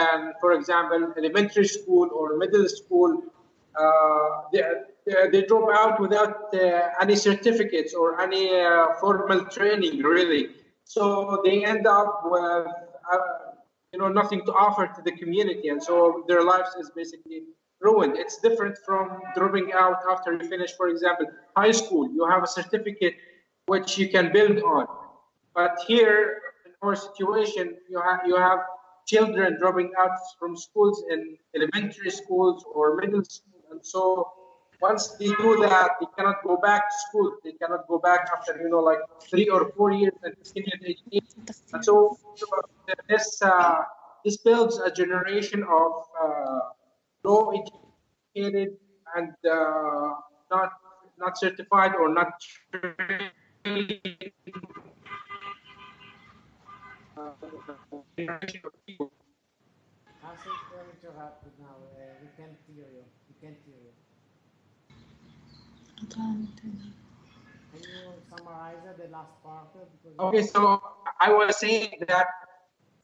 for example, elementary school or middle school, they drop out without any certificates or any formal training, really. So they end up with nothing to offer to the community, and so their lives is basically ruined. It's different from dropping out after you finish, for example, high school. You have a certificate which you can build on. But here, in our situation, you have children dropping out from schools in elementary schools or middle school, and so once they do that, they cannot go back to school. They cannot go back after like 3 or 4 years and continue their education. And so this builds a generation of low educated and not certified or not people. You're interrupted now. We can't hear you. Can you summarize the last part? Okay, so I was saying that.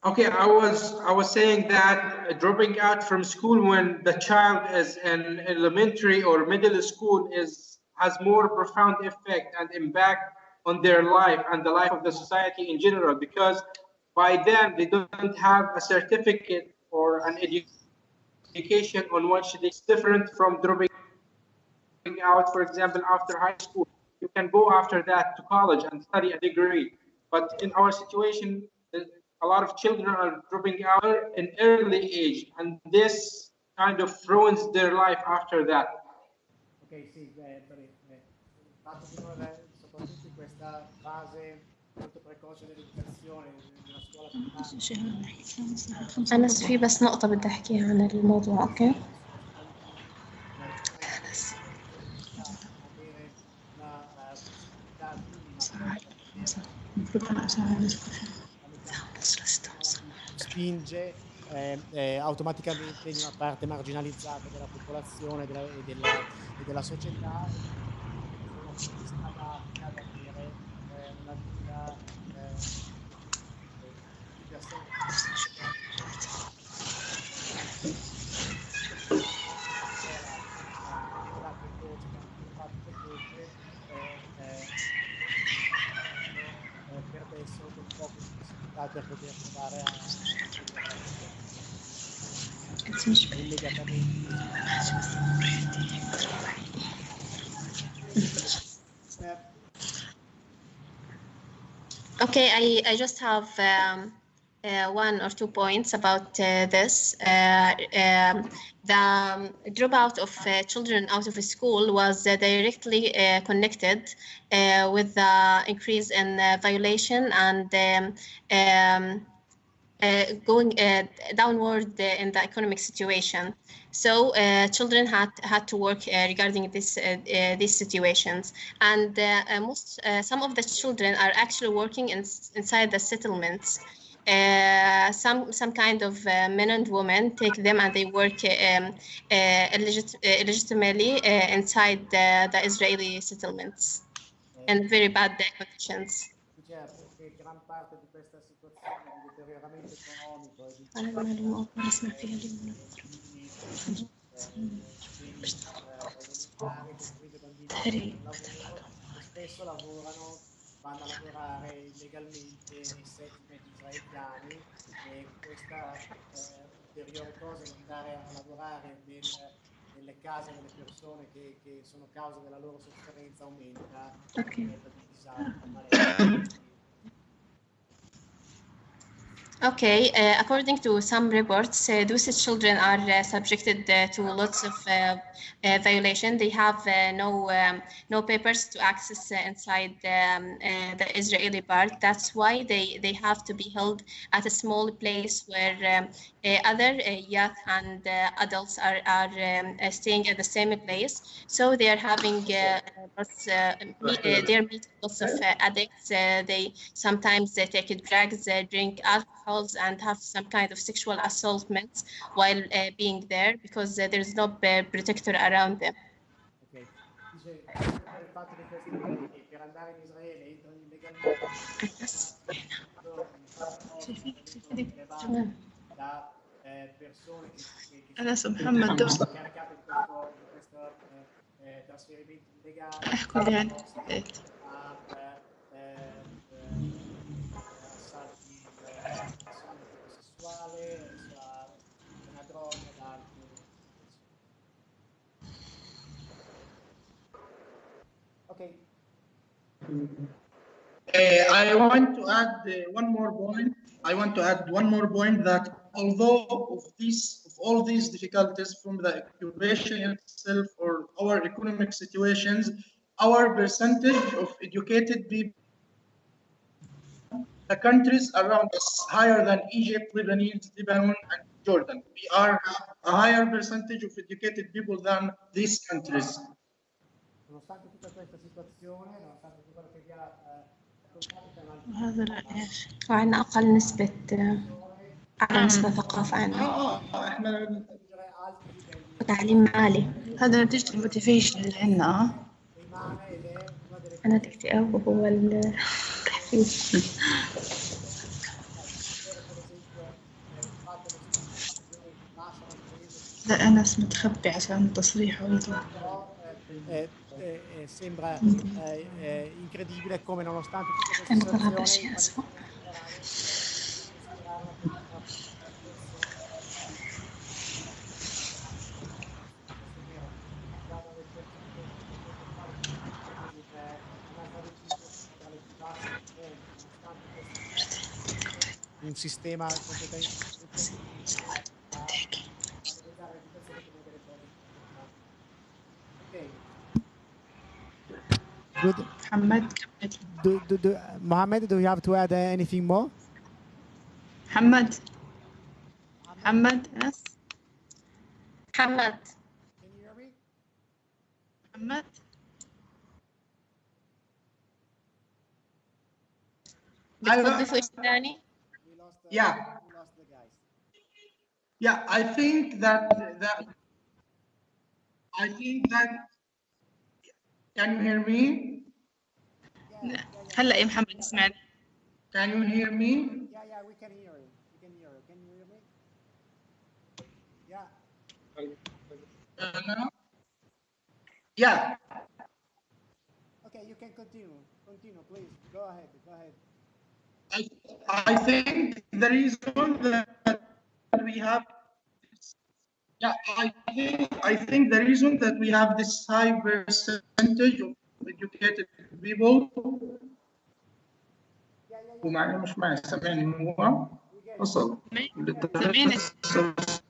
Okay, I was saying that dropping out from school when the child is in elementary or middle school has more profound effect and impact on their life and the life of the society in general, because by then they don't have a certificate or an education on which it's different from dropping out, for example, after high school. You can go after that to college and study a degree. But in our situation, a lot of children are dropping out in early age, and this kind of ruins their life after that. Ok, sì, fatto finora, soprattutto in questa fase molto precoce dell'educazione, nella scuola primaria. أنا في بس نقطة بدي أحكيها عن الموضوع، أوكي؟ Spinge automaticamente in una parte marginalizzata della popolazione e della società, ad avere Okay, I just have one or 2 points about this. The dropout of children out of school was directly connected with the increase in violation and going downward in the economic situation. So children had to work regarding these situations, and some of the children are actually working inside the settlements. Some kind of men and women take them and they work illegitimately inside the Israeli settlements in very bad conditions. Certo, che gran parte di questa situazione di deterioramento economico e di volontari costretti i bambini al lavoro, che spesso lavorano, vanno a lavorare illegalmente nei settlement israeliani, e questa ulteriore cosa di andare a lavorare nelle case delle persone che sono causa della loro sofferenza aumenta il livello di disagio permanente. Okay, according to some reports, those children are subjected to lots of violation. They have no papers to access inside the Israeli part. That's why they have to be held at a small place where other youth and adults are staying at the same place. So they are having they're meeting lots of addicts. They sometimes take drugs, drink alcohols, and have some kind of sexual assaultments while being there because there's no protector around them. Ok, dice per il fatto che questi bambini per andare in Israele entrano illegalmente da persone che sono caricate di questo trasferimento illegale, assalti di tipo sessuale, una droga ed altre. Okay. I want to add one more point. I want to add one more point that although of all these difficulties from the occupation itself or our economic situations, our percentage of educated people, the countries around us, higher than Egypt, Lebanese, Lebanon, and Jordan. We are a higher percentage of educated people than these countries. Nonostante tutta questa situazione, nonostante tutto quello che vi ha raccontato, وهذا الإيش وعندنا أقل نسبة ثقافة عندنا وتعليم عالي. هذا نتيجة الموتيفيشن اللي عندنا. أنا الاكتئاب وهو التحفيز. لا أنس متخبي عشان تصريح ويطلع. Sembra incredibile come nonostante tutte queste situazioni un sistema completamente good. Mohammed, do you have to add anything more? Mohammed, yes. محمد. Can you hear me? Mohammed. بتضيفوا إيش ثاني؟ Yeah. Yeah, I think that can you hear me? هلا يا محمد اسمعني. Can you hear me? Yeah, we can hear you. Can you hear me? Yeah. No? Yeah. Okay, you can continue. Continue, please. Go ahead. I think the reason that we have Yeah, I think the reason that we have this high percentage of educated people ومعنى مش معي سامعني هو وصل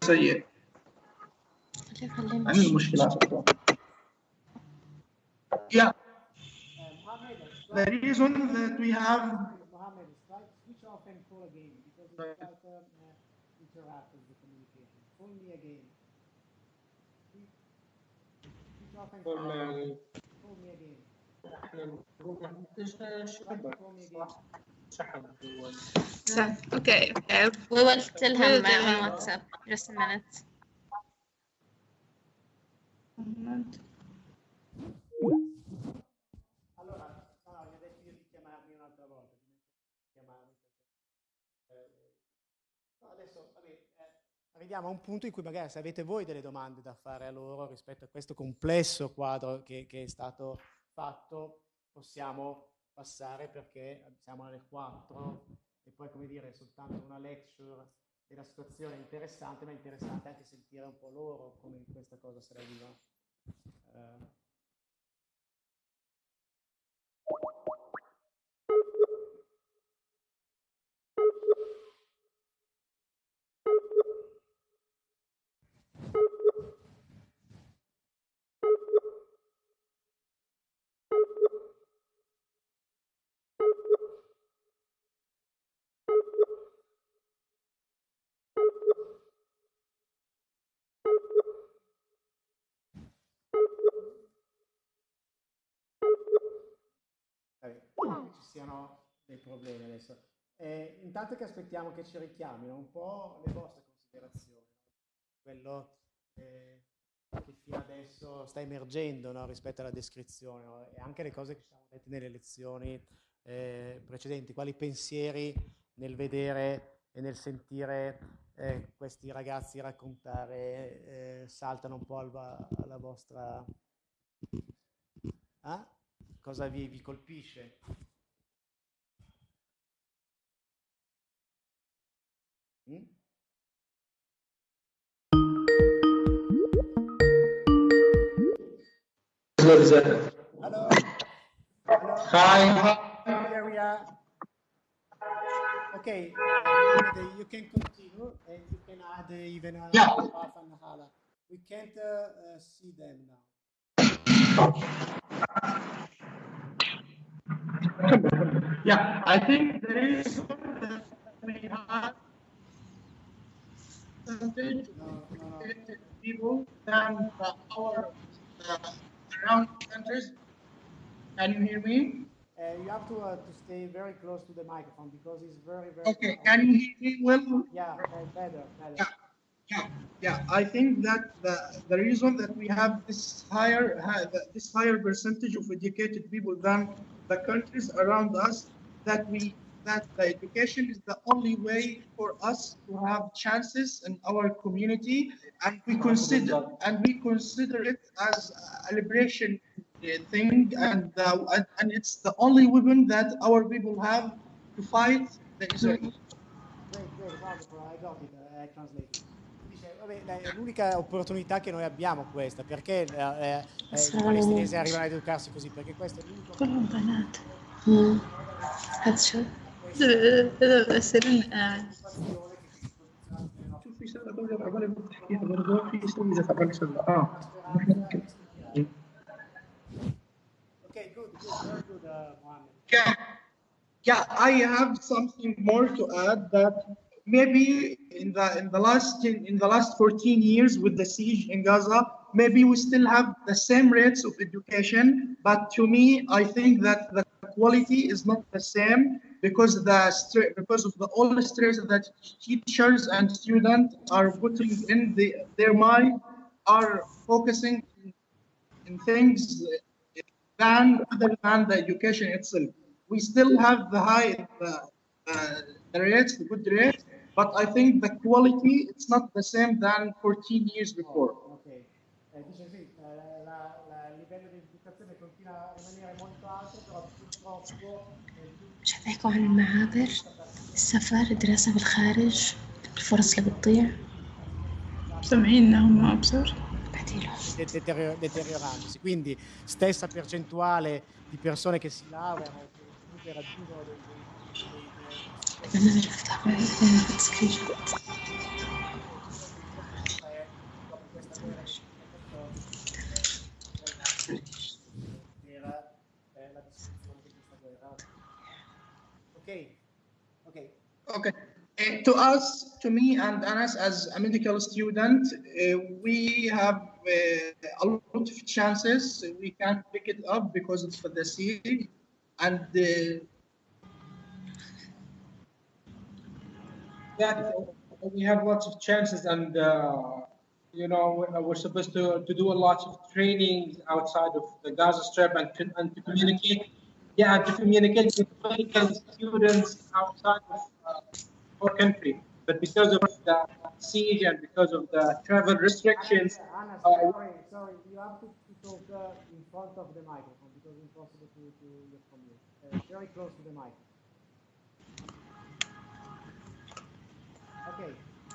سيء عن المشكلات. Yeah, the reason that we have Mohammed, switch off and call again because it's quite interrupting the communication. Call me again. Switch off and call me again. Call me again. Okay. We will tell him on WhatsApp. Just a minute. Allora, no, gli ho detto io di chiamarmi un'altra volta. No, adesso, vabbè, arriviamo a un punto in cui magari se avete voi delle domande da fare a loro rispetto a questo complesso quadro che è stato fatto, possiamo passare perché siamo alle 4 e poi, come dire, è soltanto una lecture della situazione interessante, ma è interessante anche sentire un po' loro come questa cosa se la vivono. Ci siano dei problemi adesso. Intanto che aspettiamo che ci richiamino un po' le vostre considerazioni, quello che fino adesso sta emergendo, no, rispetto alla descrizione, no, e anche le cose che ci siamo dette nelle lezioni precedenti, quali pensieri nel vedere e nel sentire questi ragazzi raccontare saltano un po' alla vostra... Cosa vi colpisce? Hello. Hi. Here we are. Okay, you can continue and you can add even half and hala. We can't see them now. Yeah, I think there is that we have percentage of people than our around countries. Can you hear me? You have to stay very close to the microphone because it's very okay. Can you hear me well? Yeah, better. Yeah. I think that the reason that we have this higher percentage of educated people than the countries around us, that the education is the only way for us to have chances in our community, and we consider it as a liberation thing, and it's the only weapon that our people have to fight the Israelis. Great, wonderful, I got it, I translated. Dice, vabbè, l'unica opportunità che noi abbiamo questa, perché i palestinesi arrivano ad educarsi così, perché questo è l'unico... Okay, good, very good, Mohammed. Yeah, I have something more to add, that maybe in the last 14 years with the siege in Gaza, maybe we still have the same rates of education, but to me, I think that the quality is not the same because of all the stress that teachers and students are putting in their mind, are focusing in things other than the education itself. We still have the rates, the good rates, but I think the quality it's not the same than 14 years before. Okay. Dice sì, il livello di educazione continua a rimanere molto alto, però purtroppo... شبكوا عن المعابر، السفر، الدراسة بالخارج، الفرص اللي بتضيع. سامعين هم أبصر deteriorandosi. Quindi stessa percentuale di persone che si laureano o che comunque raggiungono أنا عرفتها سكرين شوت. dopo questa guerra che si è adesso per la distruzione di questa guerra. Ok. Okay. To us, to me and Anas as a medical student, we have a lot of chances. We can pick it up because of the siege, and That we have lots of chances, and you know, we're supposed to do a lot of trainings outside of the Gaza Strip and to communicate. Yeah, to communicate with medical students outside of our country. But because of the siege and because of the travel restrictions, Anna, sorry, you have to talk in front of the microphone because it's impossible to hear from you. Very close to the microphone. Okay.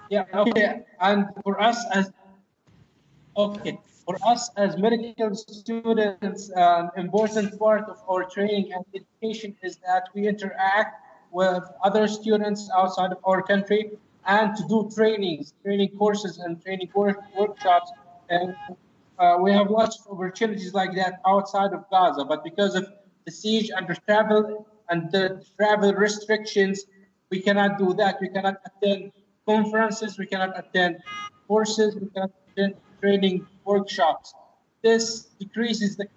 yeah, okay. And for us as medical students, an important part of our training and education is that we interact with other students outside of our country and to do training courses and training workshops. And we have lots of opportunities like that outside of Gaza, but because of the siege and the travel restrictions, we cannot do that. We cannot attend conferences, we cannot attend courses, we cannot attend training workshops. This decreases the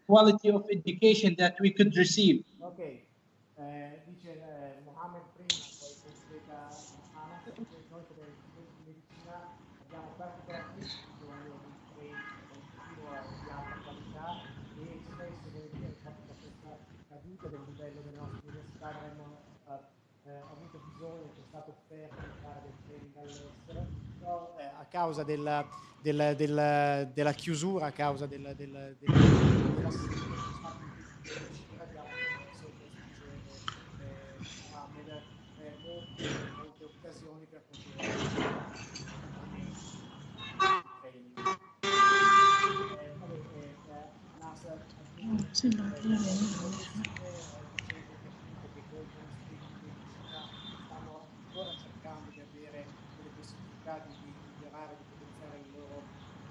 quality of education that we could receive. Ok, dice Mohammed prima, poi completa Anas, che noi come studenti di medicina abbiamo particolarmente bisogno di training continuo di alta qualità e spesso e volentieri proprio per questa caduta del livello delle nostre università avremmo avuto bisogno, ci è stato offerto di fare del training all'estero, però a causa della chiusura, a causa della situazione è stato impossibile uscire, abbiamo perso, questo dice Mohammed, molte occasioni per poter training. Sembra che dicendo che appunto che come studenti di medicina stanno ancora cercando di avere delle possibilità di migliorare, di potenziare il loro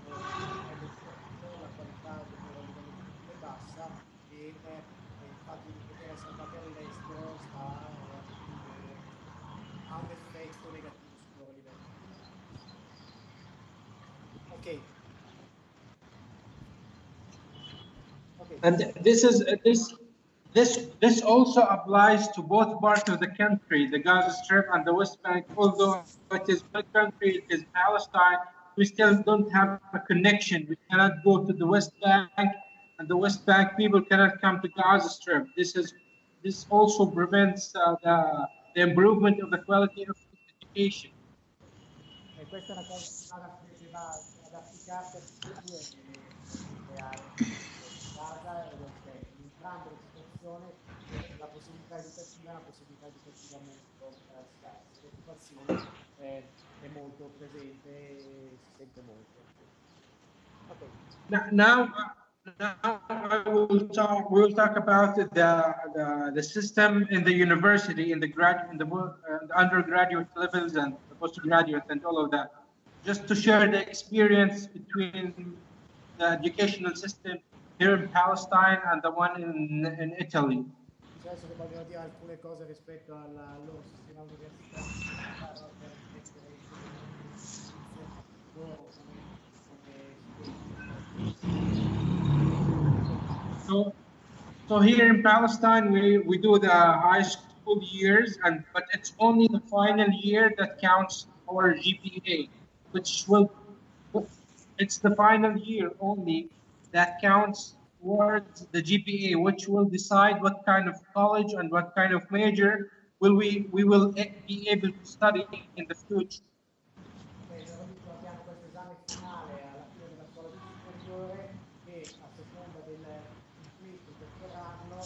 livello educativo, la qualità del loro livello educativo è bassa e il fatto di non poter essere andati all'estero ha un effetto negativo sul loro livello. Ok. And this also applies to both parts of the country, the Gaza Strip and the West Bank. Although it is one country, it is Palestine, we still don't have a connection. We cannot go to the West Bank, and the West Bank people cannot come to Gaza Strip. This also prevents the improvement of the quality of education. E questa è una cosa che va ad applicarsi a tutte e due le aree, Gaza e West Bank. In entrambe le situazioni la possibilità educativa è una possibilità educativa molto scarsa. La situazione è molto presente e si sente molto. Okay. Now we will talk about the system in the university, in the undergraduate levels and the postgraduate and all of that, just to share the experience between the educational system here in Palestine and the one in Italy. Adesso che vogliono dire alcune cose rispetto al loro sistema universitario per mettere loro So here in Palestine, we do the high school years, but it's only the final year that counts our GPA, it's the final year only that counts towards the GPA, which will decide what kind of college and what kind of major we will be able to study in the future. Abbiamo questo esame finale alla fine della scuola superiore che a seconda del punteggio che otterranno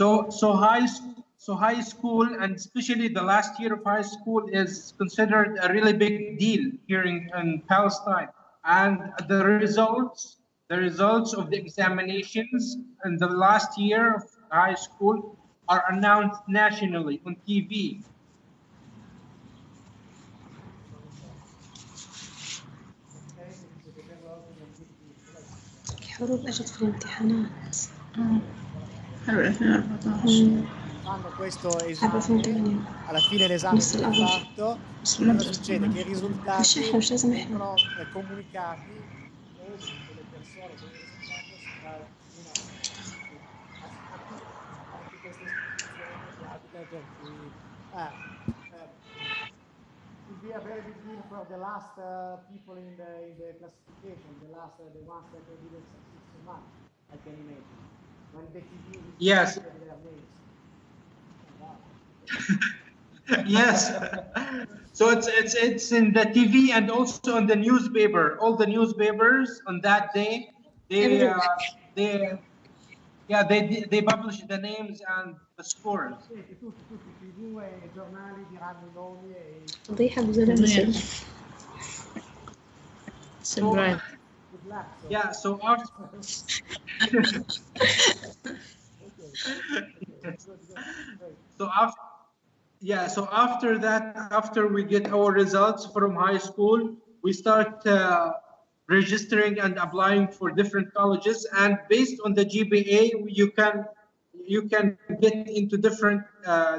So high school, and especially the last year of high school, is considered a really big deal here in Palestine. And the results of the examinations in the last year of high school are announced nationally on TV. حروب اجت في الامتحانات. حلو 2014. Fanno questo esame, alla fine l'esame viene fatto, cosa succede? Che i risultati vengono comunicati o le persone con i risultati anche questa istituzione pratica per cui will be a very big deal for the last people in the classification, the ones that didn't succeed so much, I can imagine. When the TV Yes. their names. Yes. So it's in the TV and also in the newspaper. All the newspapers on that day, they publish the names and the scores. Tutti TV e giornali diranno i nomi e فضيحة بزلمة. Surprise. good luck. Yeah. So after. So after that, after we get our results from high school, we start registering and applying for different colleges. And based on the GPA, you can get into different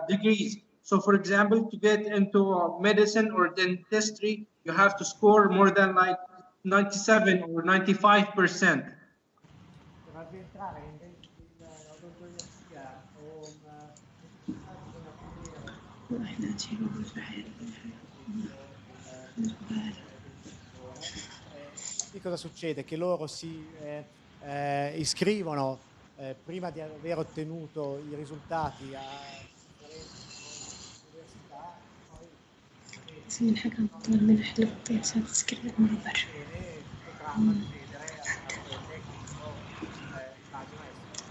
degrees. So, for example, to get into medicine or dentistry, you have to score more than like 97 or 95%. Per entrare in odontoiatria o واحنا نجيبه بالفعل. Qui cosa succede? Che loro si iscrivono prima di aver ottenuto i risultati a università, poi من حاجة نطول من حلقتين ساعة تسكريت مرة برا. potranno accedere al tecnico immagino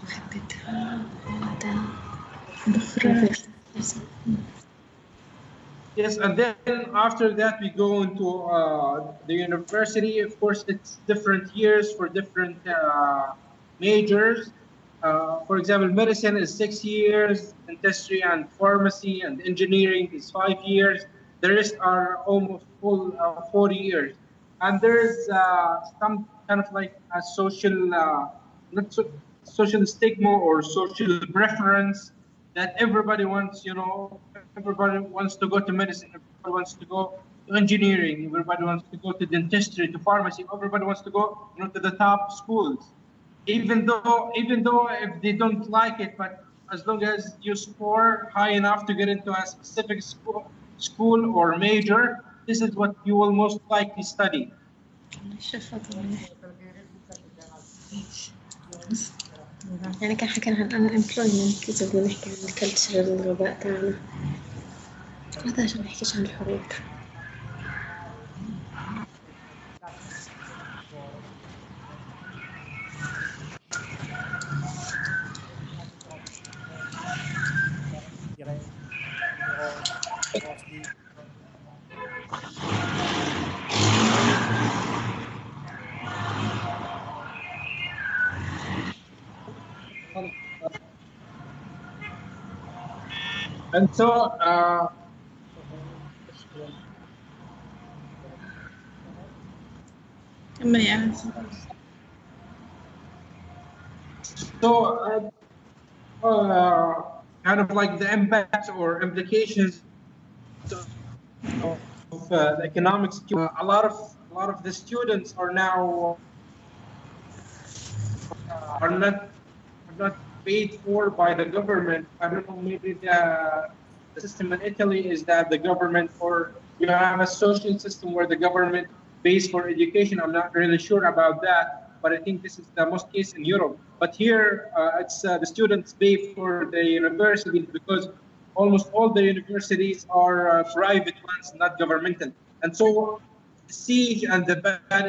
حبيتها هذا بخرج. Yes, and then after that we go into the university. Of course, it's different years for different majors. For example, medicine is 6 years, dentistry and pharmacy and engineering is 5 years. The rest are almost full 4 years. And there's some kind of like a social, social stigma or social preference that everybody wants, everybody wants to go to medicine, everybody wants to go to engineering, everybody wants to go to dentistry, to pharmacy, everybody wants to go, to the top schools. Even though if they don't like it, but as long as you score high enough to get into a specific school or major, this is what you will most likely study. يعني كان حكينا عن unemployment إذا بدنا نحكي عن الكلتشر الغباء تاعنا هذا عشان نحكيش عن الحروب. And so, kind of like the impact or implications of the economics. A lot of the students are now are not paid for by the government. I don't know, maybe the system in Italy is that the government, or you have a social system where the government pays for education. I'm not really sure about that, but I think this is the most case in Europe. But here, it's the students pay for the universities because almost all the universities are private ones, not governmental. And so the siege and the bad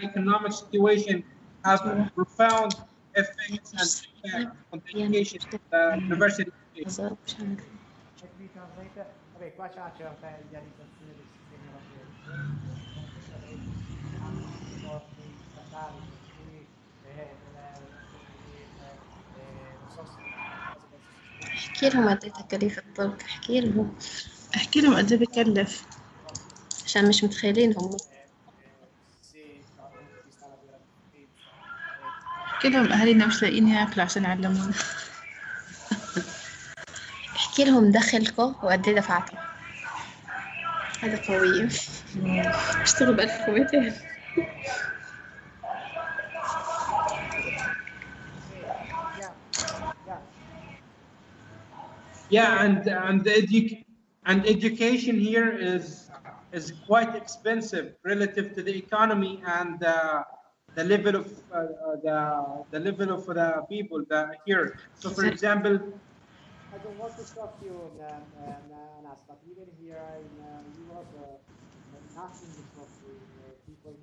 economic situation has profound effects and impact on the education, the university. E qui translate, vabbè, qua c'è una certa idealizzazione del sistema europeo, comunque avrete anche supporti statali, per cui non so se cosa questo sistema احكي لهم قد ايه تكاليف الطب، احكي لهم احكي لهم قد ايه بكلف. عشان مش متخيلين هم. se però qui sta la vera differenza. احكي لهم اهالينا مش لاقيين ياكلوا عشان يعلمونا. احكي لهم دخلكم وقد ايه دفعتوا. هذا قوي. اشتغل ب 1200. Yeah, yeah. Yeah, and education here is quite expensive relative to the economy and the level of the level of the people that here. So, for example, I don't want to stop you, Nas, but even here in Europe, nothing is for free. People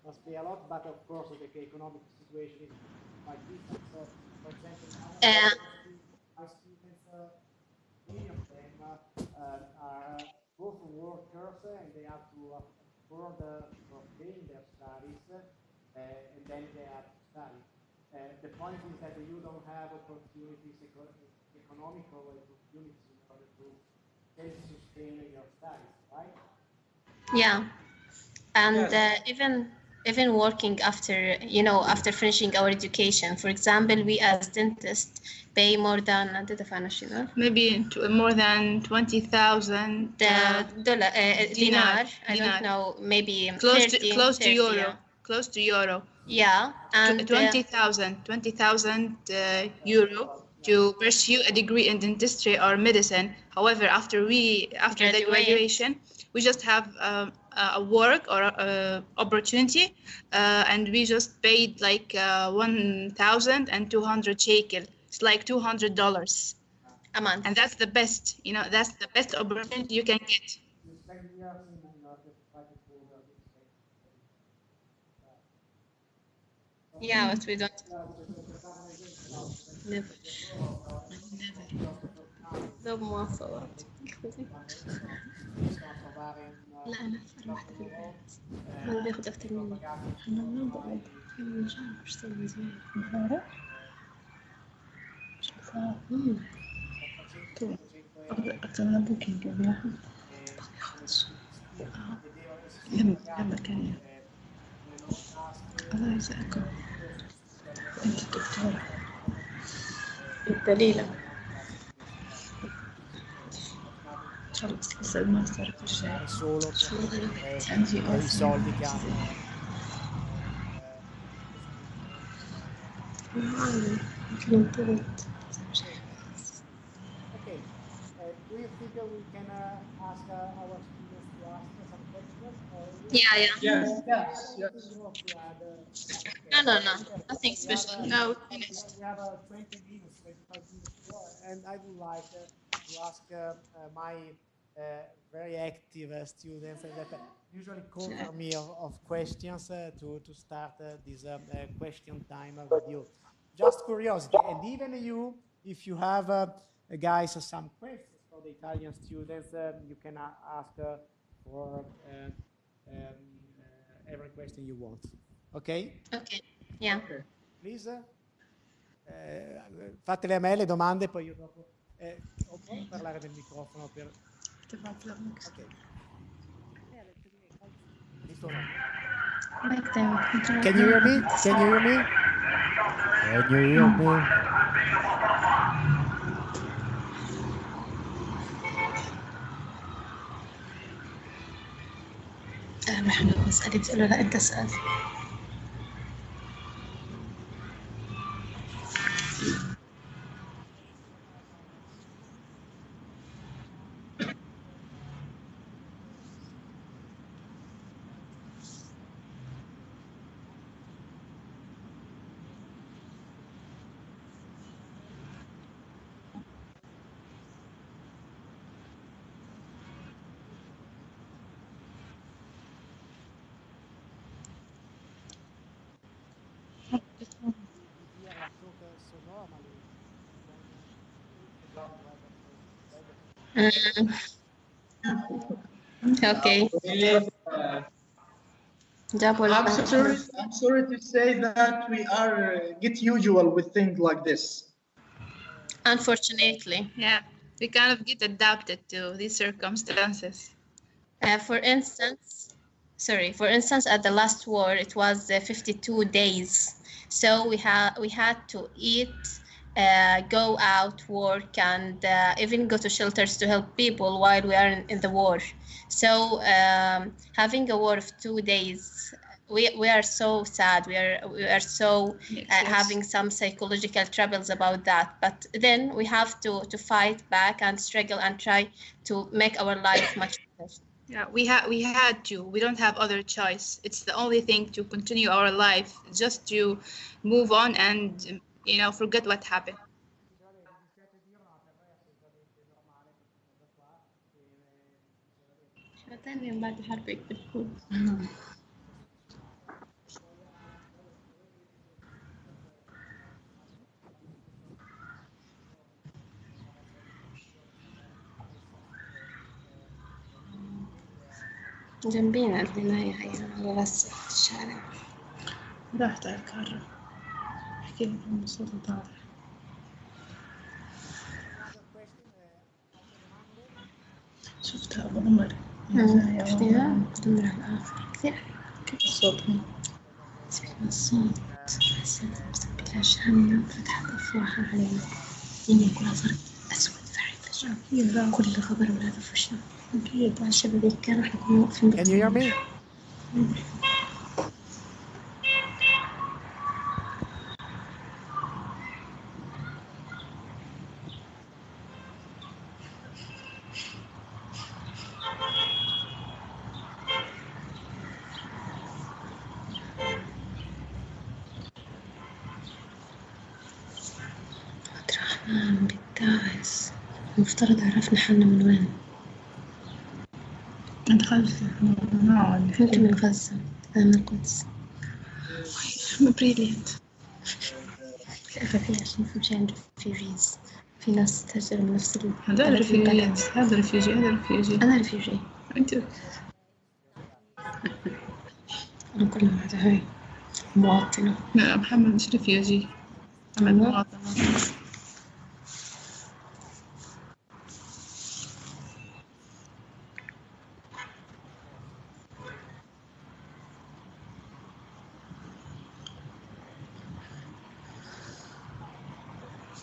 must pay a lot, but of course the economic situation is quite different. So, for example, our students, many of them are both workers and they have to afford for paying their studies, and then they have to study. The point is that you don't have opportunities, economical opportunities in order to self-sustain your studies, right? Yeah, and even working after, after finishing our education. For example, we as dentists pay more than maybe more than 20,000 dinar. I don't know, maybe close 30, to 30, euro. yeah. Close to euro. Yeah, and 20,000 euro to pursue a degree in dentistry or medicine. However, after the graduation, we just have a work or opportunity, and we just paid like 1,200 shekel. It's like $200 a month, and that's the best. That's the best opportunity you can get. You spend years in order to try to prove that yeah, but we don't. Never. لو مواصلات. لا أنا فرحت في البيت. ما بياخد أكتر مني. أنا ما بقعد. مش عارف أشتغل من زمان. أكتر من بوكينج بياخد. لما كان الله يجزاكم. أنت دكتورة. الدليلة. solo per i soldi che hanno. Okay, do you think we can ask our students to ask some questions? Yeah. yes. No, nothing special. No, we finished. We have 20 minutes, 25 minutes more, and I would like to ask my very active students that usually cover me of questions to start this question time with you. Just curiosity, and even you, if you have guys some questions for the Italian students, you can ask for every question you want. Okay? Okay. Yeah. Okay. Please. Fatele a me le domande, poi io dopo puoi parlare del microfono per. Okay. Can you hear me? Can you hear me? Can you hear me? احنا مسألة تقول له لا أنت اسأل. Okay. I'm sorry to say that we are get usual with things like this. Unfortunately. Yeah, we kind of get adapted to these circumstances. For instance, at the last war, it was 52 days. So we had to eat, go out, work, and even go to shelters to help people while we are in the war. So having a war of 2 days, we are so sad. We are so having some psychological troubles about that. But then we have to fight back and struggle and try to make our life much better. Yeah, we had to. We don't have other choice. It's the only thing to continue our life, just to move on and forget what happened. جنبينا البناية هي على راس الشارع. رحت على الكهرباء. احكي لك عن صوت طالع. شفتها أبو عمر. شفتيها؟ تمر على الآخر كثير. كيف صوتها؟ سمعنا الصوت حسيت بلا شامية فتحت أفواهها علينا. الدنيا كلها صارت أسود فجأة. كل خبر ولاد في وشنا. أكيد. الشبابيك كانوا إحنا كنا واقفين. Can you hear me? عبد الرحمن بالتعس. المفترض عرفنا حالنا من وين. من غزة. أنت من غزة. أنا من القدس. بريليانت. أخذ عشان نمشي عند ريفيجيز. في ناس تهجر من نفس هذا ريفيجي. هذا ريفيجي. أنا ريفيجي. أنت. أنا كل ما هاي مواطنة. لا محمد مش ريفيجي. محمد مواطنة.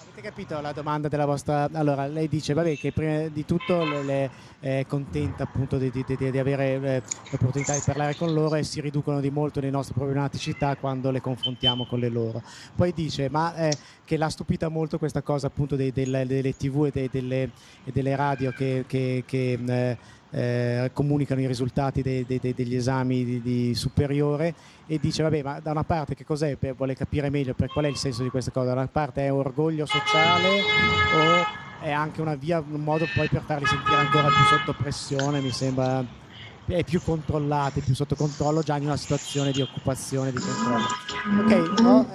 Avete capito la domanda della vostra? Allora, lei dice, vabbè, che prima di tutto le è contenta appunto di avere l'opportunità di parlare con loro e si riducono di molto le nostre problematicità quando le confrontiamo con le loro. Poi dice, ma che l'ha stupita molto questa cosa appunto delle TV e delle radio che comunicano i risultati degli esami di superiore, e dice vabbè, ma da una parte che cos'è, vuole capire meglio qual è il senso di questa cosa. Da una parte è orgoglio sociale o è anche un modo poi per farli sentire ancora più sotto pressione, mi sembra, è più controllati, più sotto controllo già in una situazione di occupazione, di controllo. Ok, no,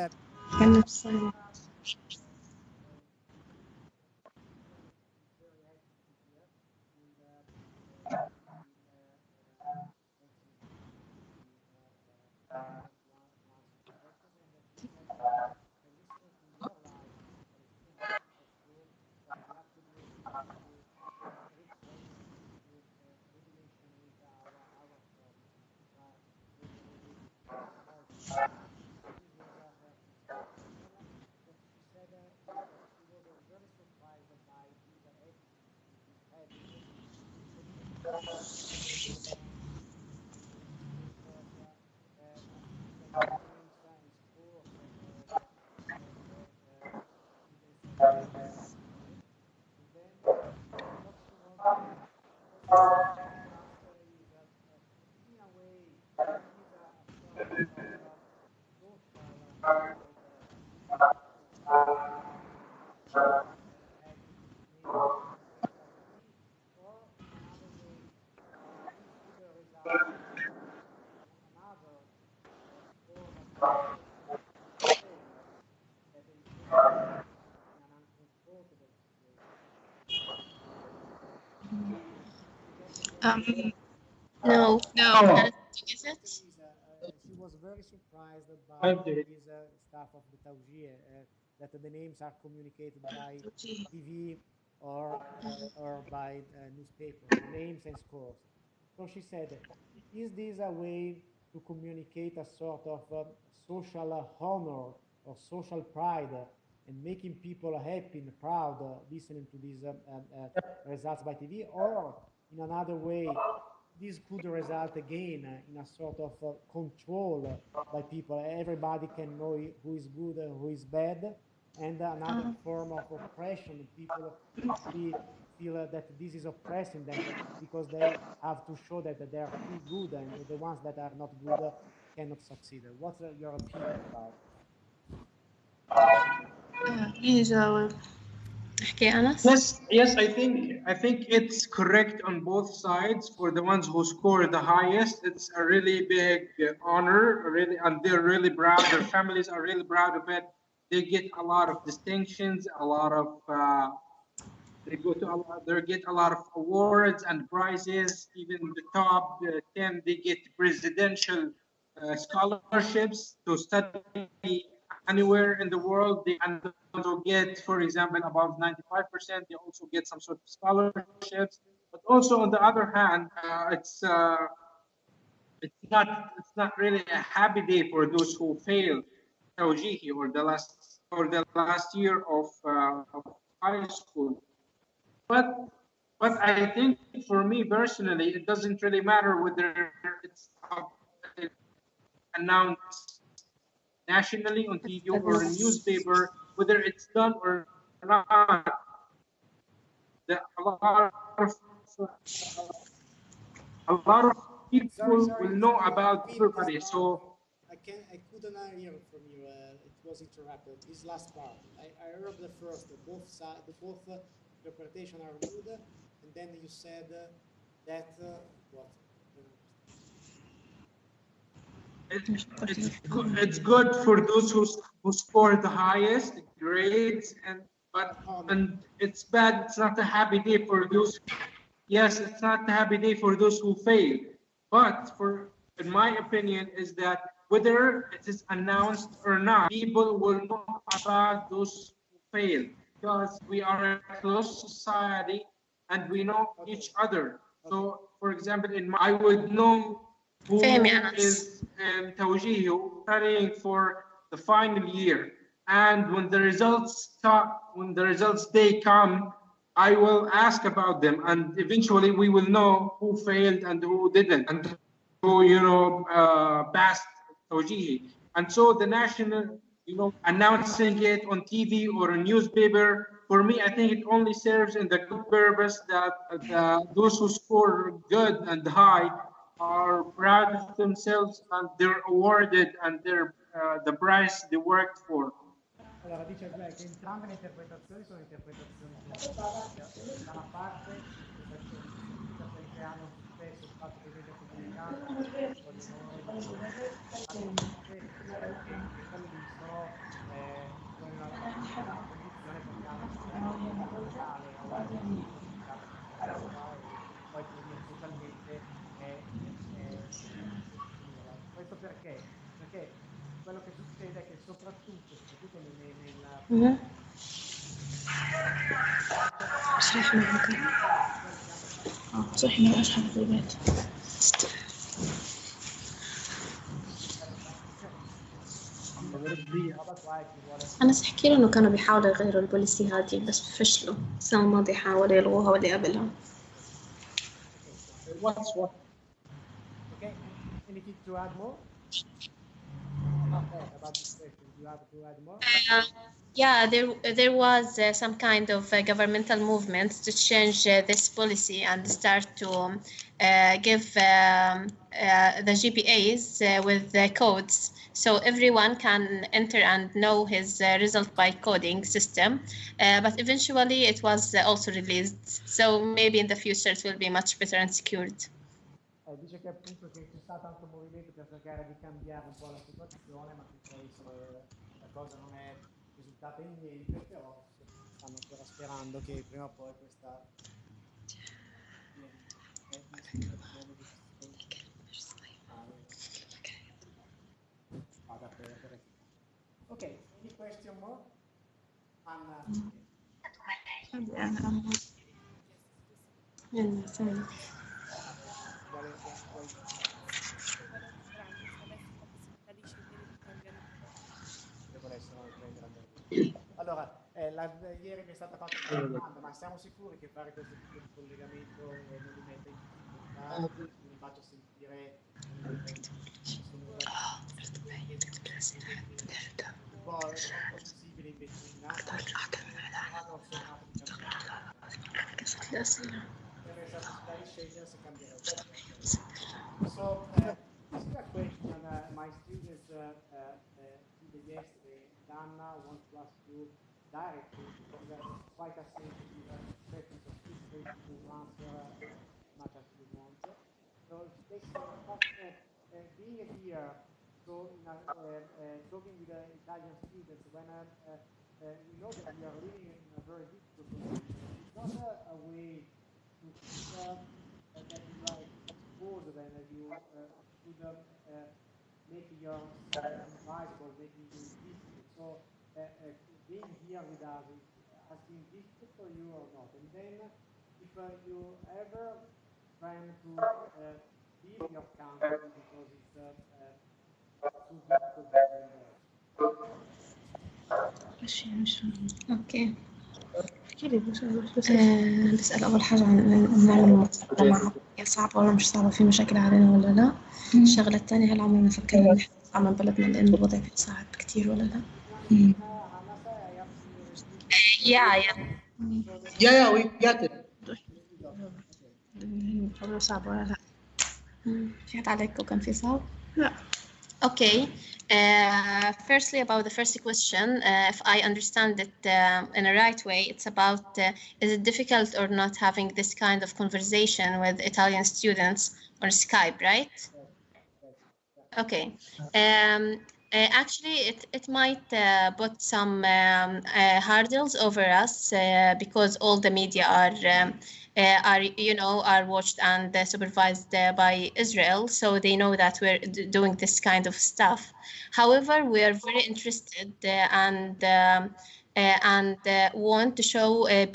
No. No. Can you get it? She was very surprised by I've did it. this stuff of the Tawjih, that the names are communicated by TV or by newspapers, names and scores. So she said, is this a way to communicate a sort of social honor or social pride and making people happy and proud listening to these results by TV, or in another way, this could result again in a sort of control by people. Everybody can know who is good and who is bad, and another form of oppression. People actually feel that this is oppressing them because they have to show that they are too good, and the ones that are not good cannot succeed. What's your opinion about it? احكي أنس. Yes, I think it's correct on both sides. For the ones who score the highest, it's a really big honor, really, and they're really proud. Their families are really proud of it. They get a lot of distinctions, a lot of they get a lot of awards and prizes. Even the top 10, they get presidential scholarships to study anywhere in the world. They also get, for example, above 95%. They also get some sort of scholarships. But also, on the other hand, it's not really a happy day for those who fail Tawjihi or the last year of high school. But I think for me personally, it doesn't really matter whether it's announced nationally on TV or a newspaper, whether it's done or not. A lot of people will know about everybody. So I couldn't hear from you. It was interrupted. This last part, I heard the first. Both side, both interpretation are good, and then you said that what? it's good for those who score the highest grades, and it's bad. It's not a happy day for those. Yes, it's not a happy day for those who fail. But in my opinion, is that whether it is announced or not, people will know about those who fail because we are a close society and we know each other. So, for example, I would know who فاهم يا أنس. is Tawjihi studying for the final year, and when the results day come, I will ask about them, and eventually we will know who failed and who didn't, and who passed Tawjihi. And so the national, announcing it on TV or a newspaper, for me, I think it only serves in the good purpose that those who score good and high are proud of themselves and they're awarded and they're the prize they worked for. Allora dice che entrambe le interpretazioni sono interpretazioni corrette. Da una parte questa interpretazione che hanno successo il fatto che venga comunicato con l'onore di come visto sono in una condizione perché hanno un mondiale e poi come dire socialmente questo perché quello che succede è che soprattutto nella صحيح ما أشحن في البيت. أنا أحكي له إنه كانوا بيحاولوا يغيروا البوليسي هذه بس فشلوا. السنة الماضية حاولوا يلغوها واللي قبلها. What? Okay, anything to add more? Not that about this question. Do you have to add more? Yeah, there was some kind of governmental movement to change this policy and start to give the GPAs with the codes, so everyone can enter and know his result by coding system. But eventually, it was also released. So maybe in the future it will be much better and secured. Dice che appunto che c'è stato anche un movimento per cercare di cambiare un po' la situazione, ma che poi la cosa non è risultata in niente, però stanno ancora sperando che prima o poi questa Allora, ieri mi è stata fatta una domanda, ma siamo sicuri che fare questo tipo di collegamento non li metta in difficoltà? Quindi faccio sentire un po' possibile in vetrina. Vado osservato di per esercitare scegliere se cambierebbe. So, this is a question my students did yesterday. Dana wants to ask you directly because it's quite a sensitive question, so feel free to answer as much as you want. So they say, being here, so in talking with the Italian students, when we know that we are living in a very difficult condition, it's not a way to preserve that you like suppose then you could make your advisable, making you difficult. So being here with us has been difficult for you or not? And then if you ever plan to leave your country because it's too difficult to live there. اوكي بسأل أول حاجة عن المعلومات معه هي صعبة ولا مش صعبة، في مشاكل علينا ولا لا. الشغلة الثانية، هل عمرنا فكرنا نحن نطلع من بلدنا لأن الوضع فيه صعب كتير ولا لا؟ Yeah, we get it. صعب ولا لا؟ في حد عليك وكان في صعب؟ لا. Okay. Firstly, about the first question, if I understand it in a right way, it's about is it difficult or not having this kind of conversation with Italian students on Skype, right? Okay. Actually, it might put some hurdles over us because all the media are watched and supervised by Israel, so they know that we're doing this kind of stuff. However, we are very interested and want to show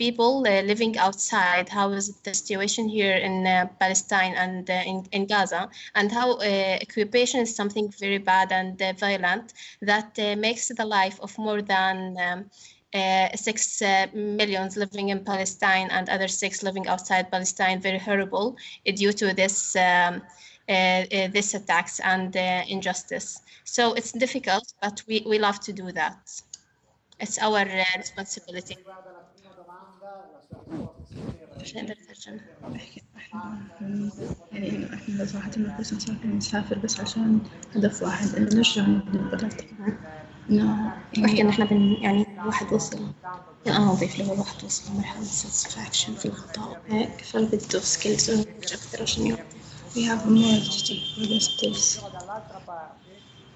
people living outside how is the situation here in Palestine and in Gaza, and how occupation is something very bad and violent that makes the life of more than 6 millions living in Palestine and other 6 living outside Palestine very horrible due to this this attacks and injustice. So it's difficult, but we love to do that. It's our responsibility. يعني احنا صراحة بس نسافر بس عشان هدف واحد إنه نرجع نبني البلد. إنه وإحنا نحن يعني واحد وصل، أنا أضيف له واحد وصل لمرحلة satisfaction في الغطاء هيك، فبده skills أكثر عشان يوم. We have more to for the skills.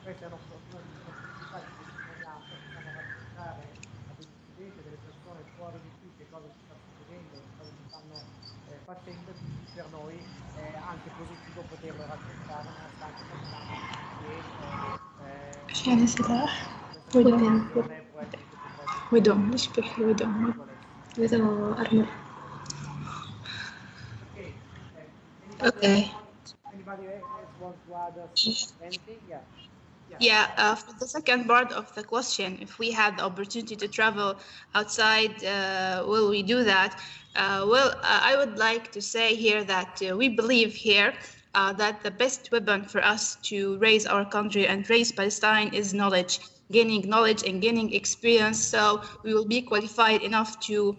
Questa è un'opportunità di testimonianza che possiamo raccontare ad un studente, delle persone fuori di qui che cosa ci sta succedendo, che cosa ci stanno facendo, quindi per noi è anche positivo poterlo raccontare nonostante sappiamo che يعني سلاح ودم ليش بيحكي ودم أرمل. Okay. Anybody else want to add anything? Yeah, for the second part of the question, if we had the opportunity to travel outside, will we do that? I would like to say here that we believe here that the best weapon for us to raise our country and raise Palestine is knowledge, knowledge and gaining experience, so we will be qualified enough to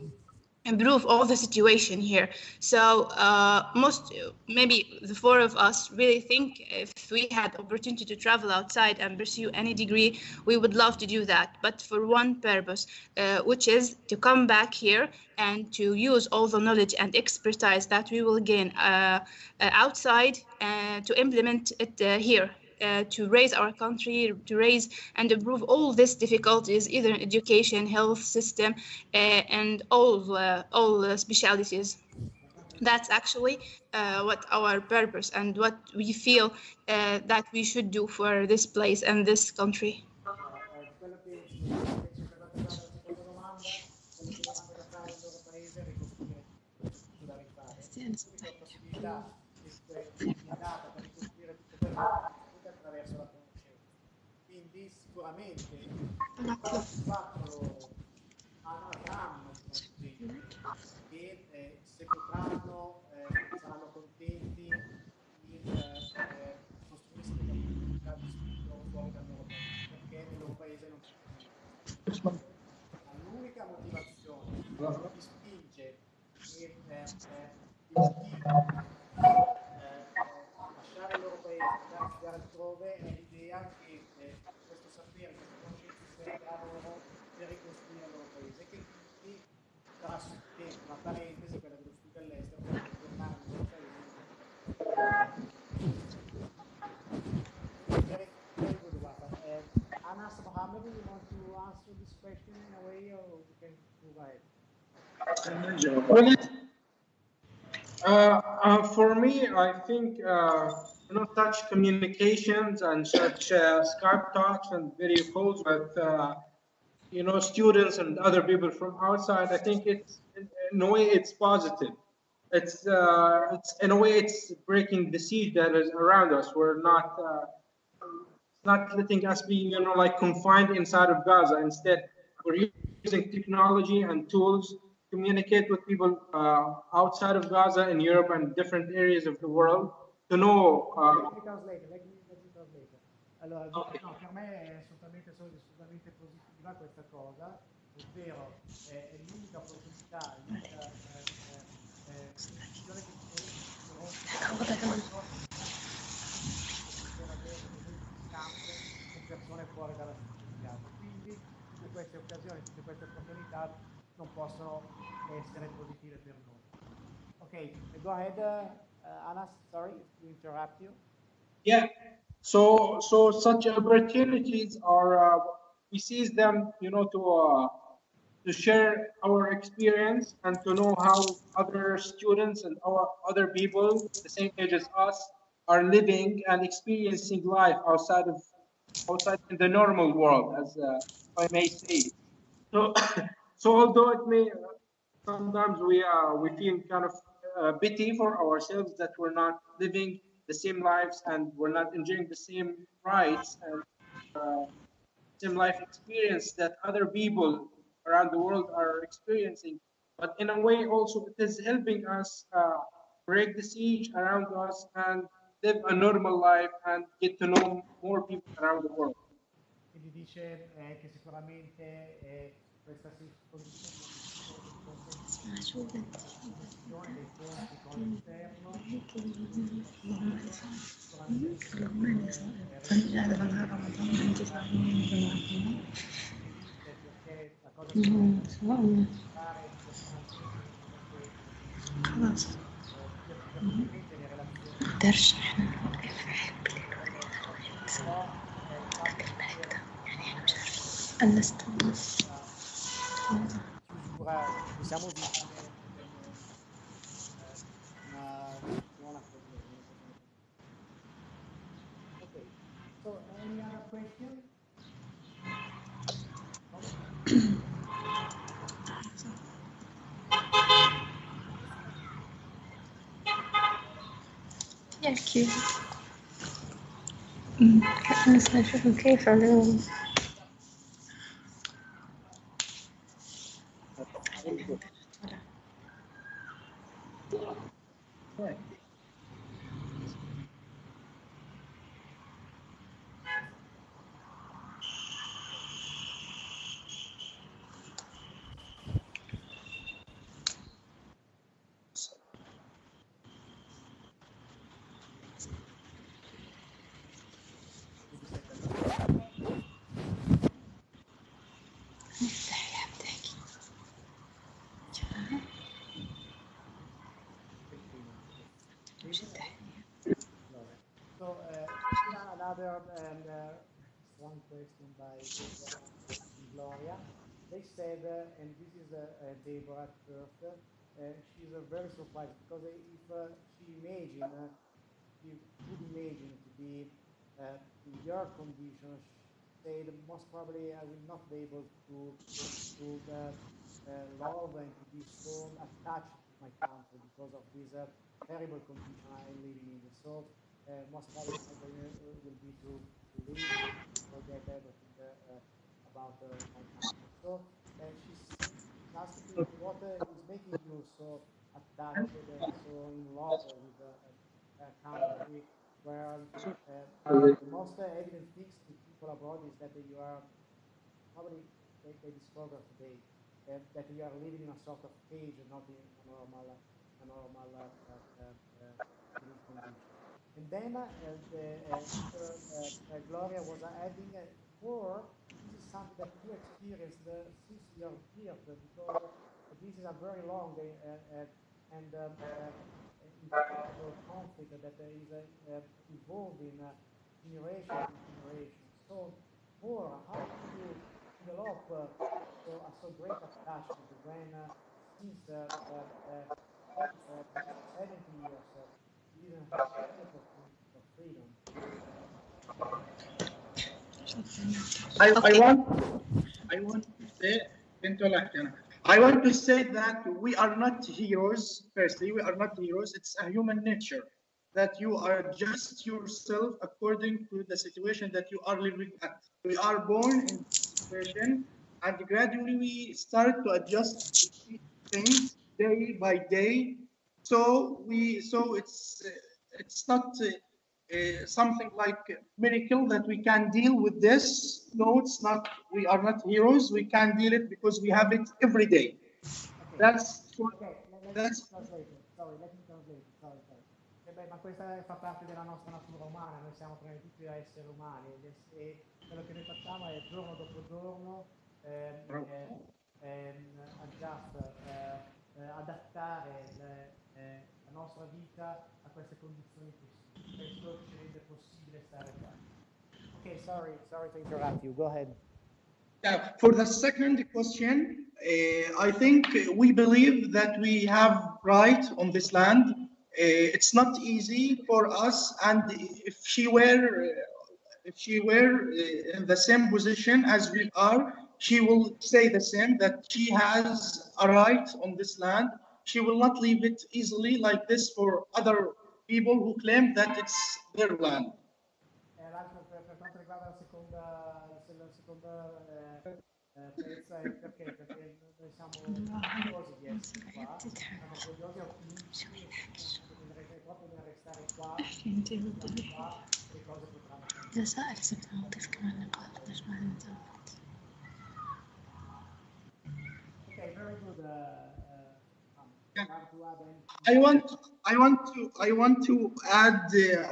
improve all the situation here. So maybe the 4 of us really think if we had opportunity to travel outside and pursue any degree, we would love to do that, but for one purpose, which is to come back here and to use all the knowledge and expertise that we will gain outside to implement it here. To raise our country, to raise and improve all these difficulties, either in education, health system, and all specialities. That's actually what our purpose and what we feel that we should do for this place and this country. l'unica possibilità che mi è data per ricostruire tutto questo è attraverso la conoscenza. Quindi sicuramente il fatto loro avranno che se potranno saranno contenti di costruirsi delle opportunità di studio fuori dal loro paese, perché nel loro paese non si possono. Ma l'unica motivazione che ti spinge e ti motiva lasciare il loro paese, andare a studiare altrove, è l'idea che questo sapere, questa conoscenza servirà loro per ricostruire il loro paese, che quindi sarà sufficiente una parentesi, quella dello studio all'estero, per tornare nel loro paese. Very, very good, Wafa. Anas Mohammed, you want to answer this question in a way, or you can move ahead? For me, I think such communications and such Skype talks and video calls with students and other people from outside, I think it's in a way it's positive. It's in a way it's breaking the siege that is around us. We're not letting us be like confined inside of Gaza. Instead, we're using technology and tools to communicate with people outside of Gaza in Europe and different areas of the world to know. Let me translate. Allora, Okay. no, per me è assolutamente positiva questa cosa, ovvero è l'unica opportunità, l'unica decisione che per avere delle scampo con persone fuori dalla stessa di Gaza. Quindi tutte queste occasioni, tutte queste opportunità non possono essere positive per noi. Okay, go ahead, Anas. Sorry to interrupt you. Yeah. So such opportunities are we seize them, to share our experience and to know how other students and our other people the same age as us are living and experiencing life outside in the normal world, as I may say. So although it may sometimes we feel kind of pity for ourselves that we're not living the same lives and we're not enjoying the same rights and same life experience that other people around the world are experiencing. But in a way, also, it is helping us break the siege around us and live a normal life and get to know more people around the world. Quindi dice che sicuramente questa condivisione dei ponti con l'esterno perché la cosa che fare le relazioni chiusura, possiamo vivere una buona problema. Okay, so any other question? يحكي بس نشوف كيف عليهم So another strong question by Gloria. They said, and this is Deborah at first, she's very surprised because if she could imagine to be in your condition, she said most probably I will not be able to love and to be so attached to my country because of this terrible condition I'm living in. So most probably will be to leave, forget everything about my country. So she's asking me what is making you so attached and so in love with a country where the most evident things to people abroad is that you are probably they discover today that you are living in a sort of cage and not in a normal living condition. And then Gloria was adding, or this is something that you experienced since you are here, because this is a very long and incredible conflict that is evolving generation to generation. So, or how do you develop so great attachment when since 70 years you didn't have any opportunity for freedom? I want to say, I want to say that we are not heroes. Firstly, we are not heroes. It's a human nature that you are just yourself according to the situation that you are living at. We are born in this situation, and gradually we start to adjust to things day by day. So it's not something like miracle that we can deal with this. No, it's not. We are not heroes. We can deal it because we have it every day. Okay. That's Okay, let me translate it. Sorry, let me translate it. Sorry. Beh, ma questa fa parte della nostra natura umana, noi siamo prima di tutto esseri umani e quello che noi facciamo è giorno dopo giorno adattare la nostra vita a queste condizioni possibili. Questo ci rende possibile stare qua. Okay, sorry to interrupt you. Go ahead. Yeah, for the second question, I think we believe that we have right on this land. It's not easy for us, and if she were in the same position as we are, she will say the same, that she has a right on this land. She will not leave it easily like this for other people who claim that it's their land. L'altro per quanto riguarda la seconda pezzo è perché noi siamo orgogliosi di essere qua, siamo orgogliosi e ottimisti proprio nel restare qua, le cose potranno Okay, very good. I want to add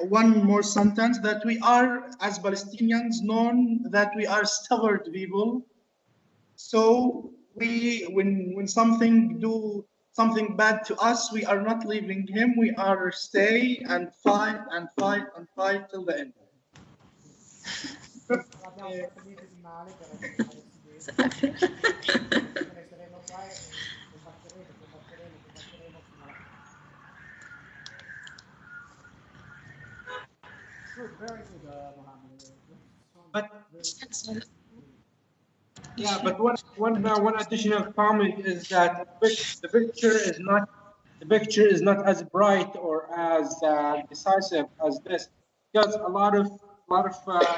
one more sentence, that we are, as Palestinians, known that we are stubborn people. So when something bad to us, we are not leaving him. We are stay and fight and fight and fight till the end. Abbiamo fatto niente di male per essere palestinesi. Resteremo qua e combatteremo fino alla fine. Good, very good, Mohammed. But one additional comment is that the picture is not as bright or as decisive as this, because a lot of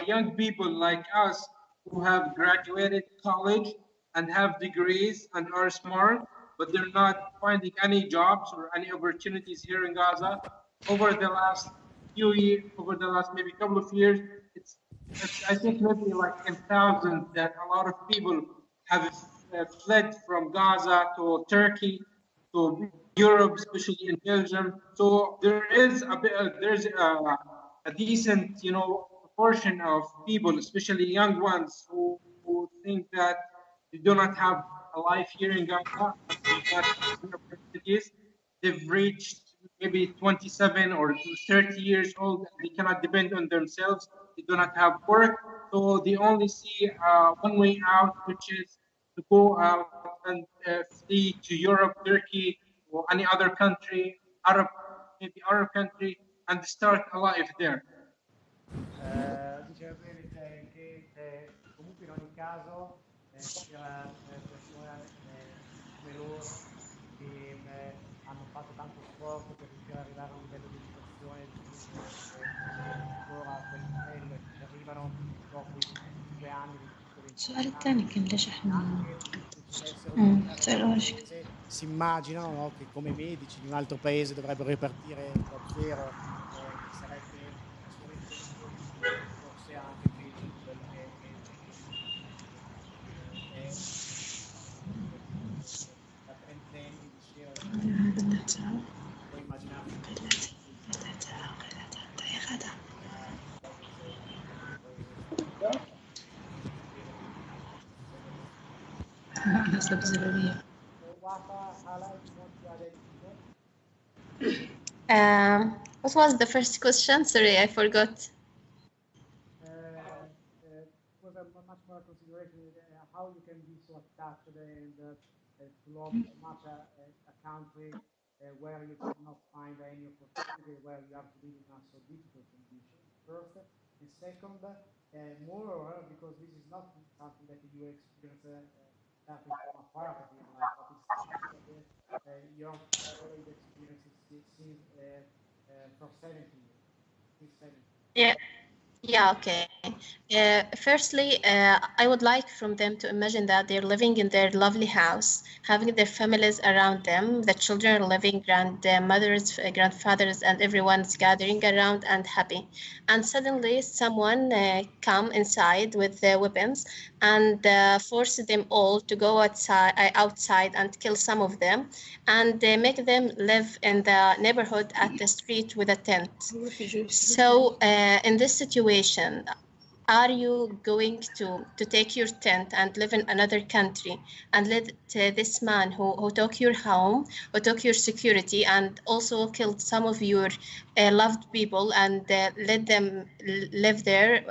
young people like us who have graduated college and have degrees and are smart, but they're not finding any jobs or any opportunities here in Gaza. Over the last maybe couple of years, it's I think maybe like in thousands that a lot of people have fled from Gaza to Turkey, to Europe, especially in Belgium. So there's a decent, portion of people, especially young ones, who think that they do not have a life here in Gaza, not opportunities. They've reached maybe 27 or 30 years old. They cannot depend on themselves. They do not have work, so they only see one way out, which is to go out and flee to Europe, Turkey, or any other country, maybe Arab country, and start a life there. Diceva bene che comunque in ogni caso per persone come loro che hanno fatto tanto sforzo per riuscire ad arrivare a un livello di educazione ancora a quel livello e ci arrivano dopo i 25 anni, 25, السؤال 26 الثاني anni, كان ليش e احنا anche dovessero ritornare nel loro سألوهاش paese, si immaginano, no, che come medici di un altro paese dovrebbero ripartire da zero, che sarebbe assolutamente impossibile, forse anche peggio di quello che da trentenni diceva puoi immaginarti un paese Wafa, Hala, if you want to add anything more? What was the first question? Sorry, I forgot. Was a much more consideration how you can be so attached and to love so much a country where you could not find any opportunity, where you have to live in a so difficult condition, first. And second, moreover, because this is not something that you experience starting from a part of your life, but it's something that your already experienced since for 70 years. Since 70 years. Yeah. Yeah, okay. Firstly, I would like from them to imagine that they're living in their lovely house, having their families around them, the children are living, grandmothers, grandfathers, and everyone's gathering around and happy. And suddenly someone come inside with weapons and force them all to go outside and kill some of them and make them live in the neighborhood at the street with a tent. So in this situation, are you going to take your tent and live in another country and let this man who took your home, who took your security and also killed some of your loved people and let them live there,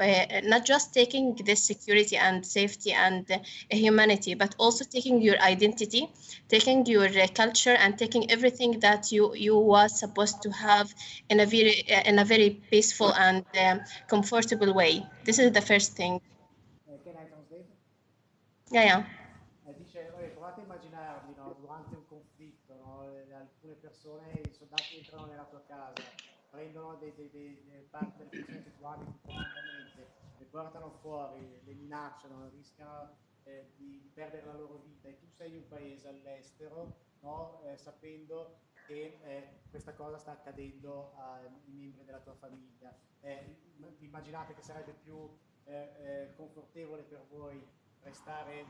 not just taking this security and safety and humanity, but also taking your identity, taking your culture and taking everything that you was supposed to have in a very peaceful and comfortable way. This is the first thing. Can I translate? Yeah. Dice, provate a immaginarvi, no, durante un conflitto, no, alcune persone, i soldati entrano nella tua casa, prendono parte delle persone che tu abiti profondamente, le portano fuori, le minacciano, rischiano di perdere la loro vita e tu sei in un paese all'estero, no, sapendo che questa cosa sta accadendo ai membri della tua famiglia. Immaginate che sarebbe più confortevole per voi restare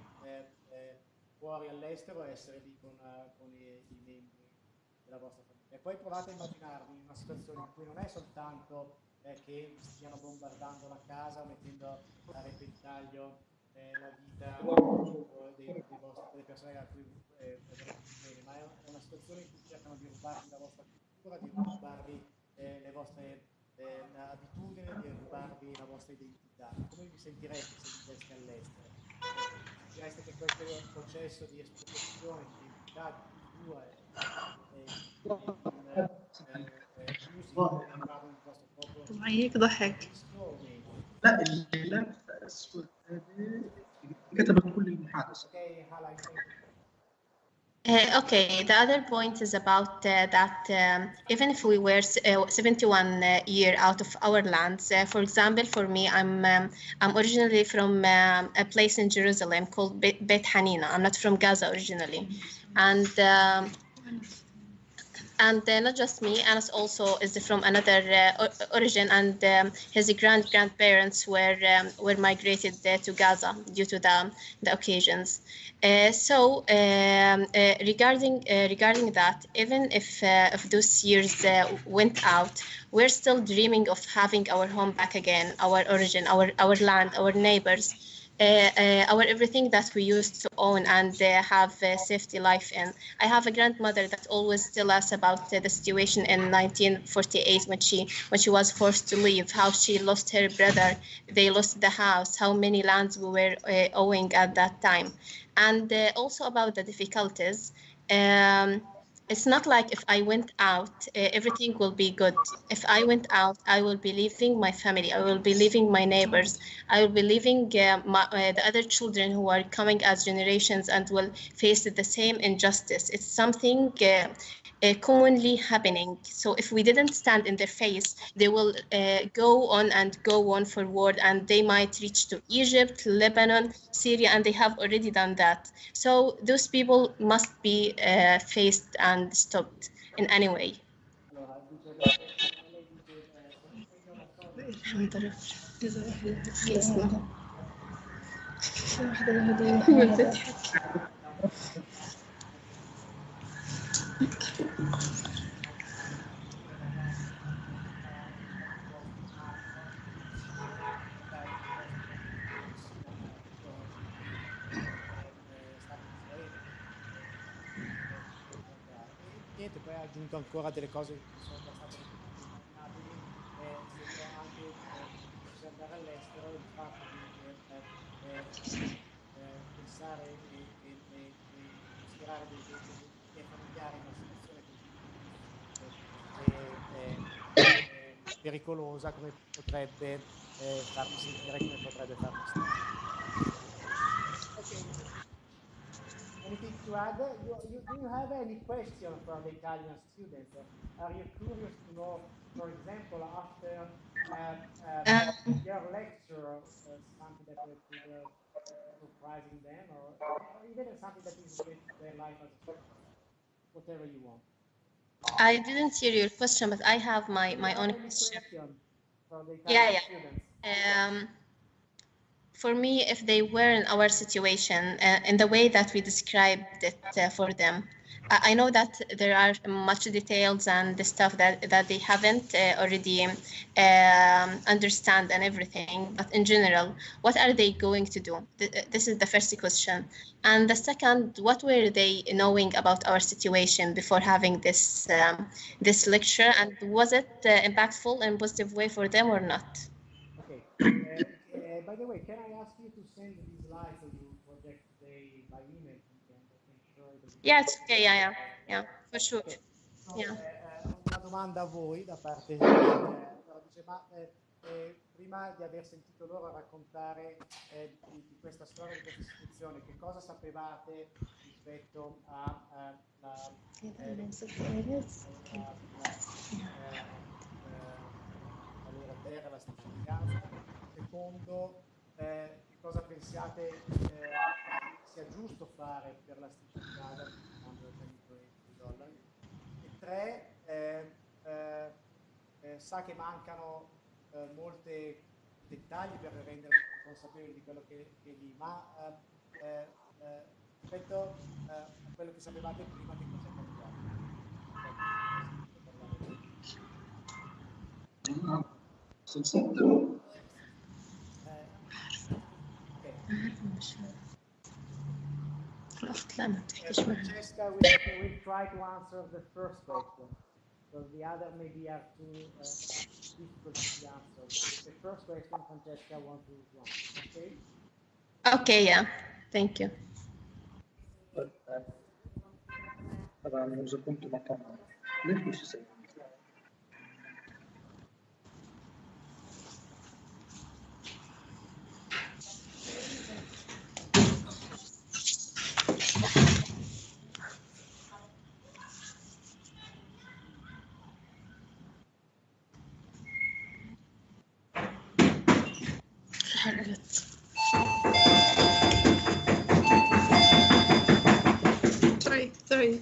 fuori all'estero e essere lì con i membri della vostra famiglia. E poi provate a immaginarvi una situazione in cui non è soltanto che stiano bombardando la casa, mettendo a repentaglio la vita delle persone a cui volete bene, ma è una situazione in cui cercano di rubarvi la vostra cultura, di rubarvi le vostre abitudini, di rubarvi la vostra identità. Come vi sentirete se viveste all'estero? Sentireste che questo processo di espropriazione di identità, di cultura usi riguardo il vostro proprio هيك ضحك. rischio o meno? لا اللي الاسود هذه كتبت كل المحادثه. Okay, Hala, Okay, the other point is about that even if we were 71 year out of our lands, for example, for me, I'm originally from a place in Jerusalem called Beit Hanina. I'm not from Gaza originally, and not just me, Anas also is from another origin, and his grandparents were migrated to Gaza due to the occasions. Regarding that, even if those years went out, we're still dreaming of having our home back again, our origin, our land, our neighbors. Our everything that we used to own and have safety life in. I have a grandmother that always tell us about the situation in 1948 when she was forced to leave, how she lost her brother, they lost the house, how many lands we were owing at that time, and also about the difficulties. it's not like if I went out, everything will be good. If I went out, I will be leaving my family. I will be leaving my neighbors. I will be leaving the other children who are coming as generations and will face the same injustice. It's something commonly happening. So if we didn't stand in their face, they will go on and go on forward, and they might reach to Egypt, Lebanon, Syria, and they have already done that. So those people must be faced and stopped in any way. Allora, dice perché lei dice sentendo la storia Stato di Israele e niente, poi ha aggiunto ancora delle cose che sono già state immaginabili, essendo anche deciso di andare all'estero, il fatto di pensare e considerare dei miei familiari in una situazione così pericolosa come potrebbe farmi sentire, come potrebbe farmi stare. Okay. Anything to add? Do you have any question from the Italian students? Are you curious to know, for example, after your lecture, something that could surprising them, or even something that is related to their life as a student? Whatever you want. I didn't hear your question, but I have my own question. From the Italian students? For me, if they were in our situation, in the way that we described it for them, I know that there are much details and the stuff that they haven't already understand and everything, but in general, what are they going to do? This is the first question. And the second, what were they knowing about our situation before having this this lecture, and was it impactful in a positive way for them or not? Okay. By the way, can I ask you to send these slides that you project today by email? Yeah, it's okay. Yeah, for sure. Okay. So, Yeah. una domanda a voi da parte dice, ma prima di aver sentito loro raccontare di questa storia, di questa istituzione, che cosa sapevate rispetto alla loro terra, la striscia di Gaza? Secondo, che cosa pensiate sia giusto fare per la striscia di Gaza, quando di dollari? E tre, sa che mancano molti dettagli per rendervi consapevoli di quello che lì, ma rispetto a quello che sapevate prima, che cosa è cambiato? Francesca will try to answer the first question. So the other maybe are too difficult to answer. The first question, Francesca wants to answer. Okay? Okay, yeah. Thank you. Sorry.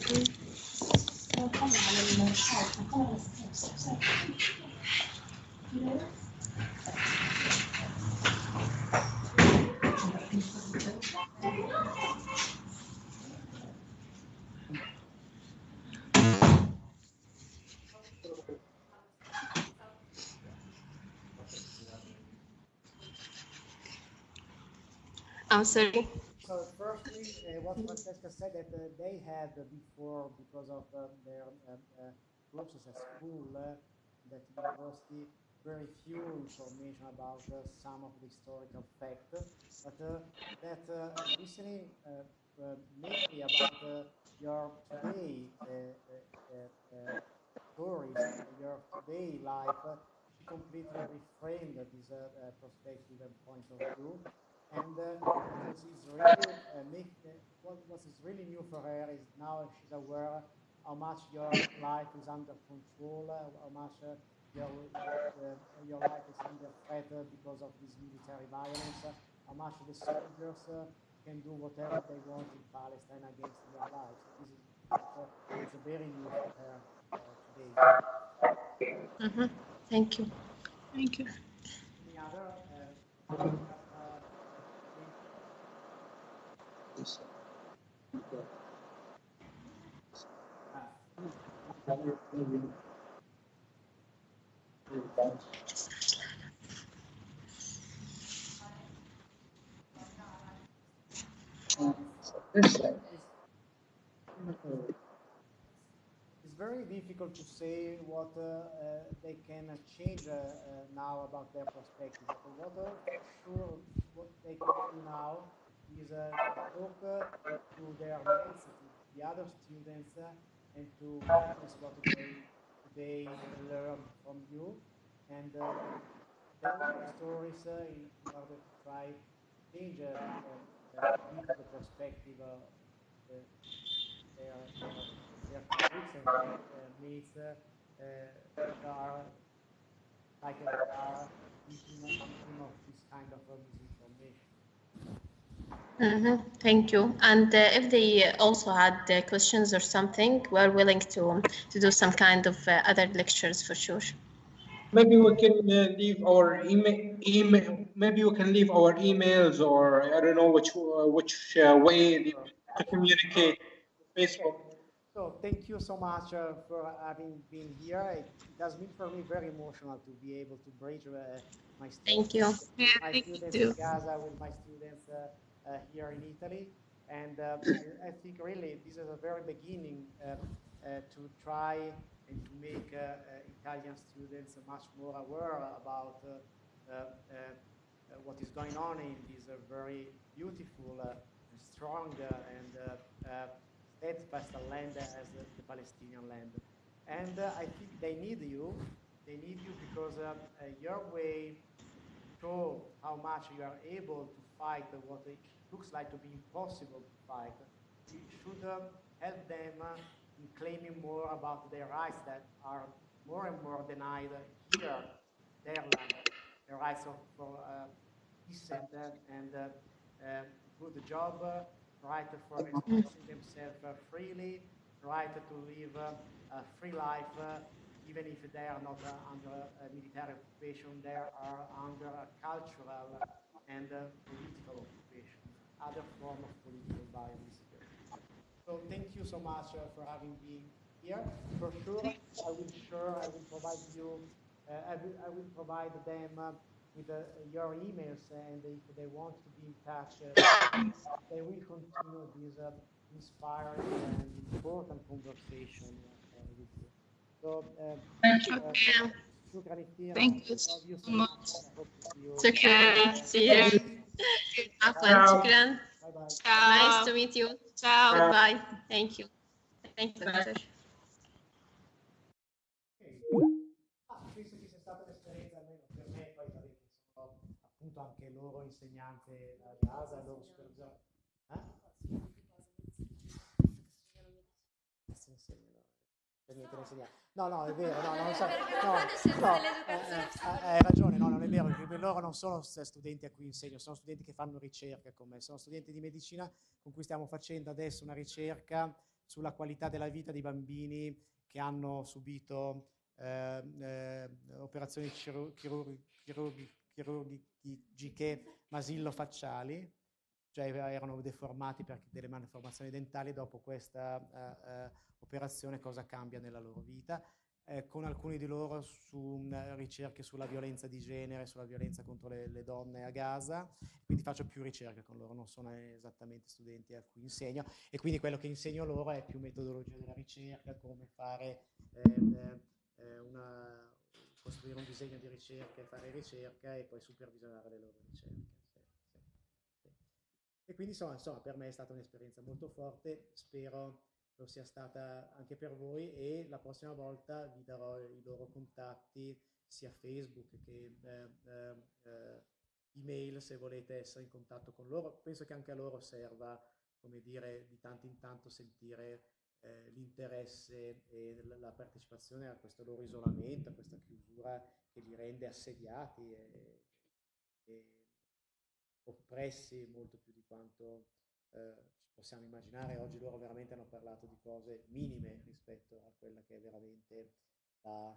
I'm sorry. So firstly, what Francesca said that they had before, because of their process at school, that university, very few information about some of the historical facts, but that listening mainly about your today stories, your today life. She completely reframed this perspective and point of view. And what is really what is really new for her is now she's aware how much your life is under control, how much your life is under threat because of this military violence, how much the soldiers can do whatever they want in Palestine against your life. So this is it's very new for her today. Thank you. Thank you. Any other? It's very difficult to say what they can change now about their perspective. But what for sure what they can do now is talk to their mates, to the other students, and to witness what they learn from you, and tell their stories in order to try to change a bit of the perspective of the, their colleagues and their mates that are like they are victim of this kind of misinformation. Thank you. And if they also had questions or something, we're willing to do some kind of other lectures for sure. Maybe we can leave our email. Maybe we can leave our emails, or I don't know which way to communicate. Facebook. So thank you so much for having been here. It has been for me very emotional to be able to bridge my Thank you. my students in Gaza with my students here in Italy. And I think really this is a very beginning to try and to make Italian students much more aware about what is going on in this very beautiful, strong, and steadfast land as the Palestinian land. And I think they need you. They need you because your way show how much you are able to fight what it looks like to be impossible to fight. You should help them in claiming more about their rights that are more and more denied here, their land, the rights for decent and good job, right for expressing themselves freely, right to live a free life, even if they are not under a military occupation, they are under a cultural and political occupation, other form of political violence. So thank you so much for having been here. For sure, I will provide you. I will provide them with your emails, and if they want to be in touch, they will continue this inspiring and important conversation with you. So Thank you. Thank you so much. شكرا. See you. عفوا. شكرا. Nice to meet you. Ciao. Goodbye. Thank you. Thank you, Doctor. Penso che sia stata un'esperienza almeno per me, poi perché sono appunto anche loro insegnante a Gaza, loro supervisore. No, no, è vero, no, non so, hai ragione, no, non è vero, perché loro non sono studenti a cui insegno, sono studenti che fanno ricerca con me, sono studenti di medicina con cui stiamo facendo adesso una ricerca sulla qualità della vita dei bambini che hanno subito operazioni chirurgiche masillo-facciali, cioè erano deformati per delle malformazioni dentali. Dopo questa operazione cosa cambia nella loro vita, con alcuni di loro su ricerche sulla violenza di genere, sulla violenza contro le donne a Gaza, quindi faccio più ricerca con loro, non sono esattamente studenti a cui insegno, e quindi quello che insegno loro è più metodologia della ricerca, come fare costruire un disegno di ricerca e fare ricerca e poi supervisionare le loro ricerche. E quindi insomma, per me è stata un'esperienza molto forte, spero lo sia stata anche per voi, e la prossima volta vi darò i loro contatti, sia Facebook che email, se volete essere in contatto con loro. Penso che anche a loro serva, come dire, di tanto in tanto sentire l'interesse e la partecipazione a questo loro isolamento, a questa chiusura che li rende assediati e oppressi molto più di quanto ci possiamo immaginare. Oggi loro veramente hanno parlato di cose minime rispetto a quella che è veramente la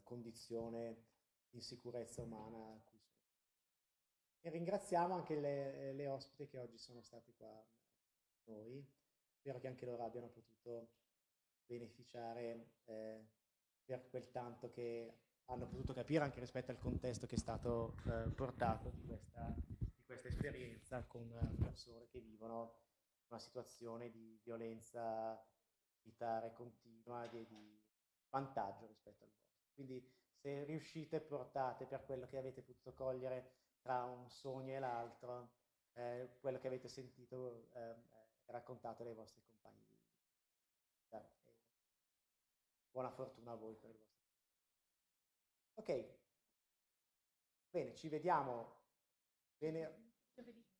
condizione di insicurezza umana a cui sono. E ringraziamo anche le ospiti che oggi sono stati qua con noi. Spero che anche loro abbiano potuto beneficiare per quel tanto che hanno potuto capire, anche rispetto al contesto che è stato portato di questa esperienza con persone che vivono una situazione di violenza militare continua e di vantaggio rispetto al vostro. Quindi se riuscite, portate per quello che avete potuto cogliere tra un sogno e l'altro, quello che avete sentito raccontato dai vostri compagni di vita. Buona fortuna a voi per il vostro. Ok, bene, ci vediamo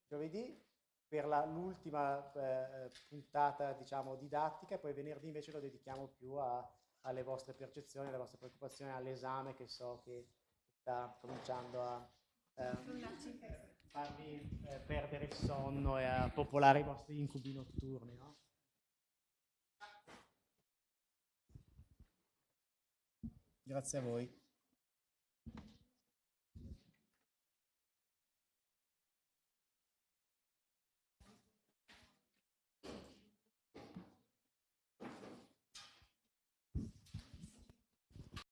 giovedì per l'ultima puntata, diciamo, didattica, e poi venerdì invece lo dedichiamo più alle vostre percezioni, alle vostre preoccupazioni, all'esame che so che sta cominciando a farvi perdere il sonno e a popolare i vostri incubi notturni, no? Grazie a voi.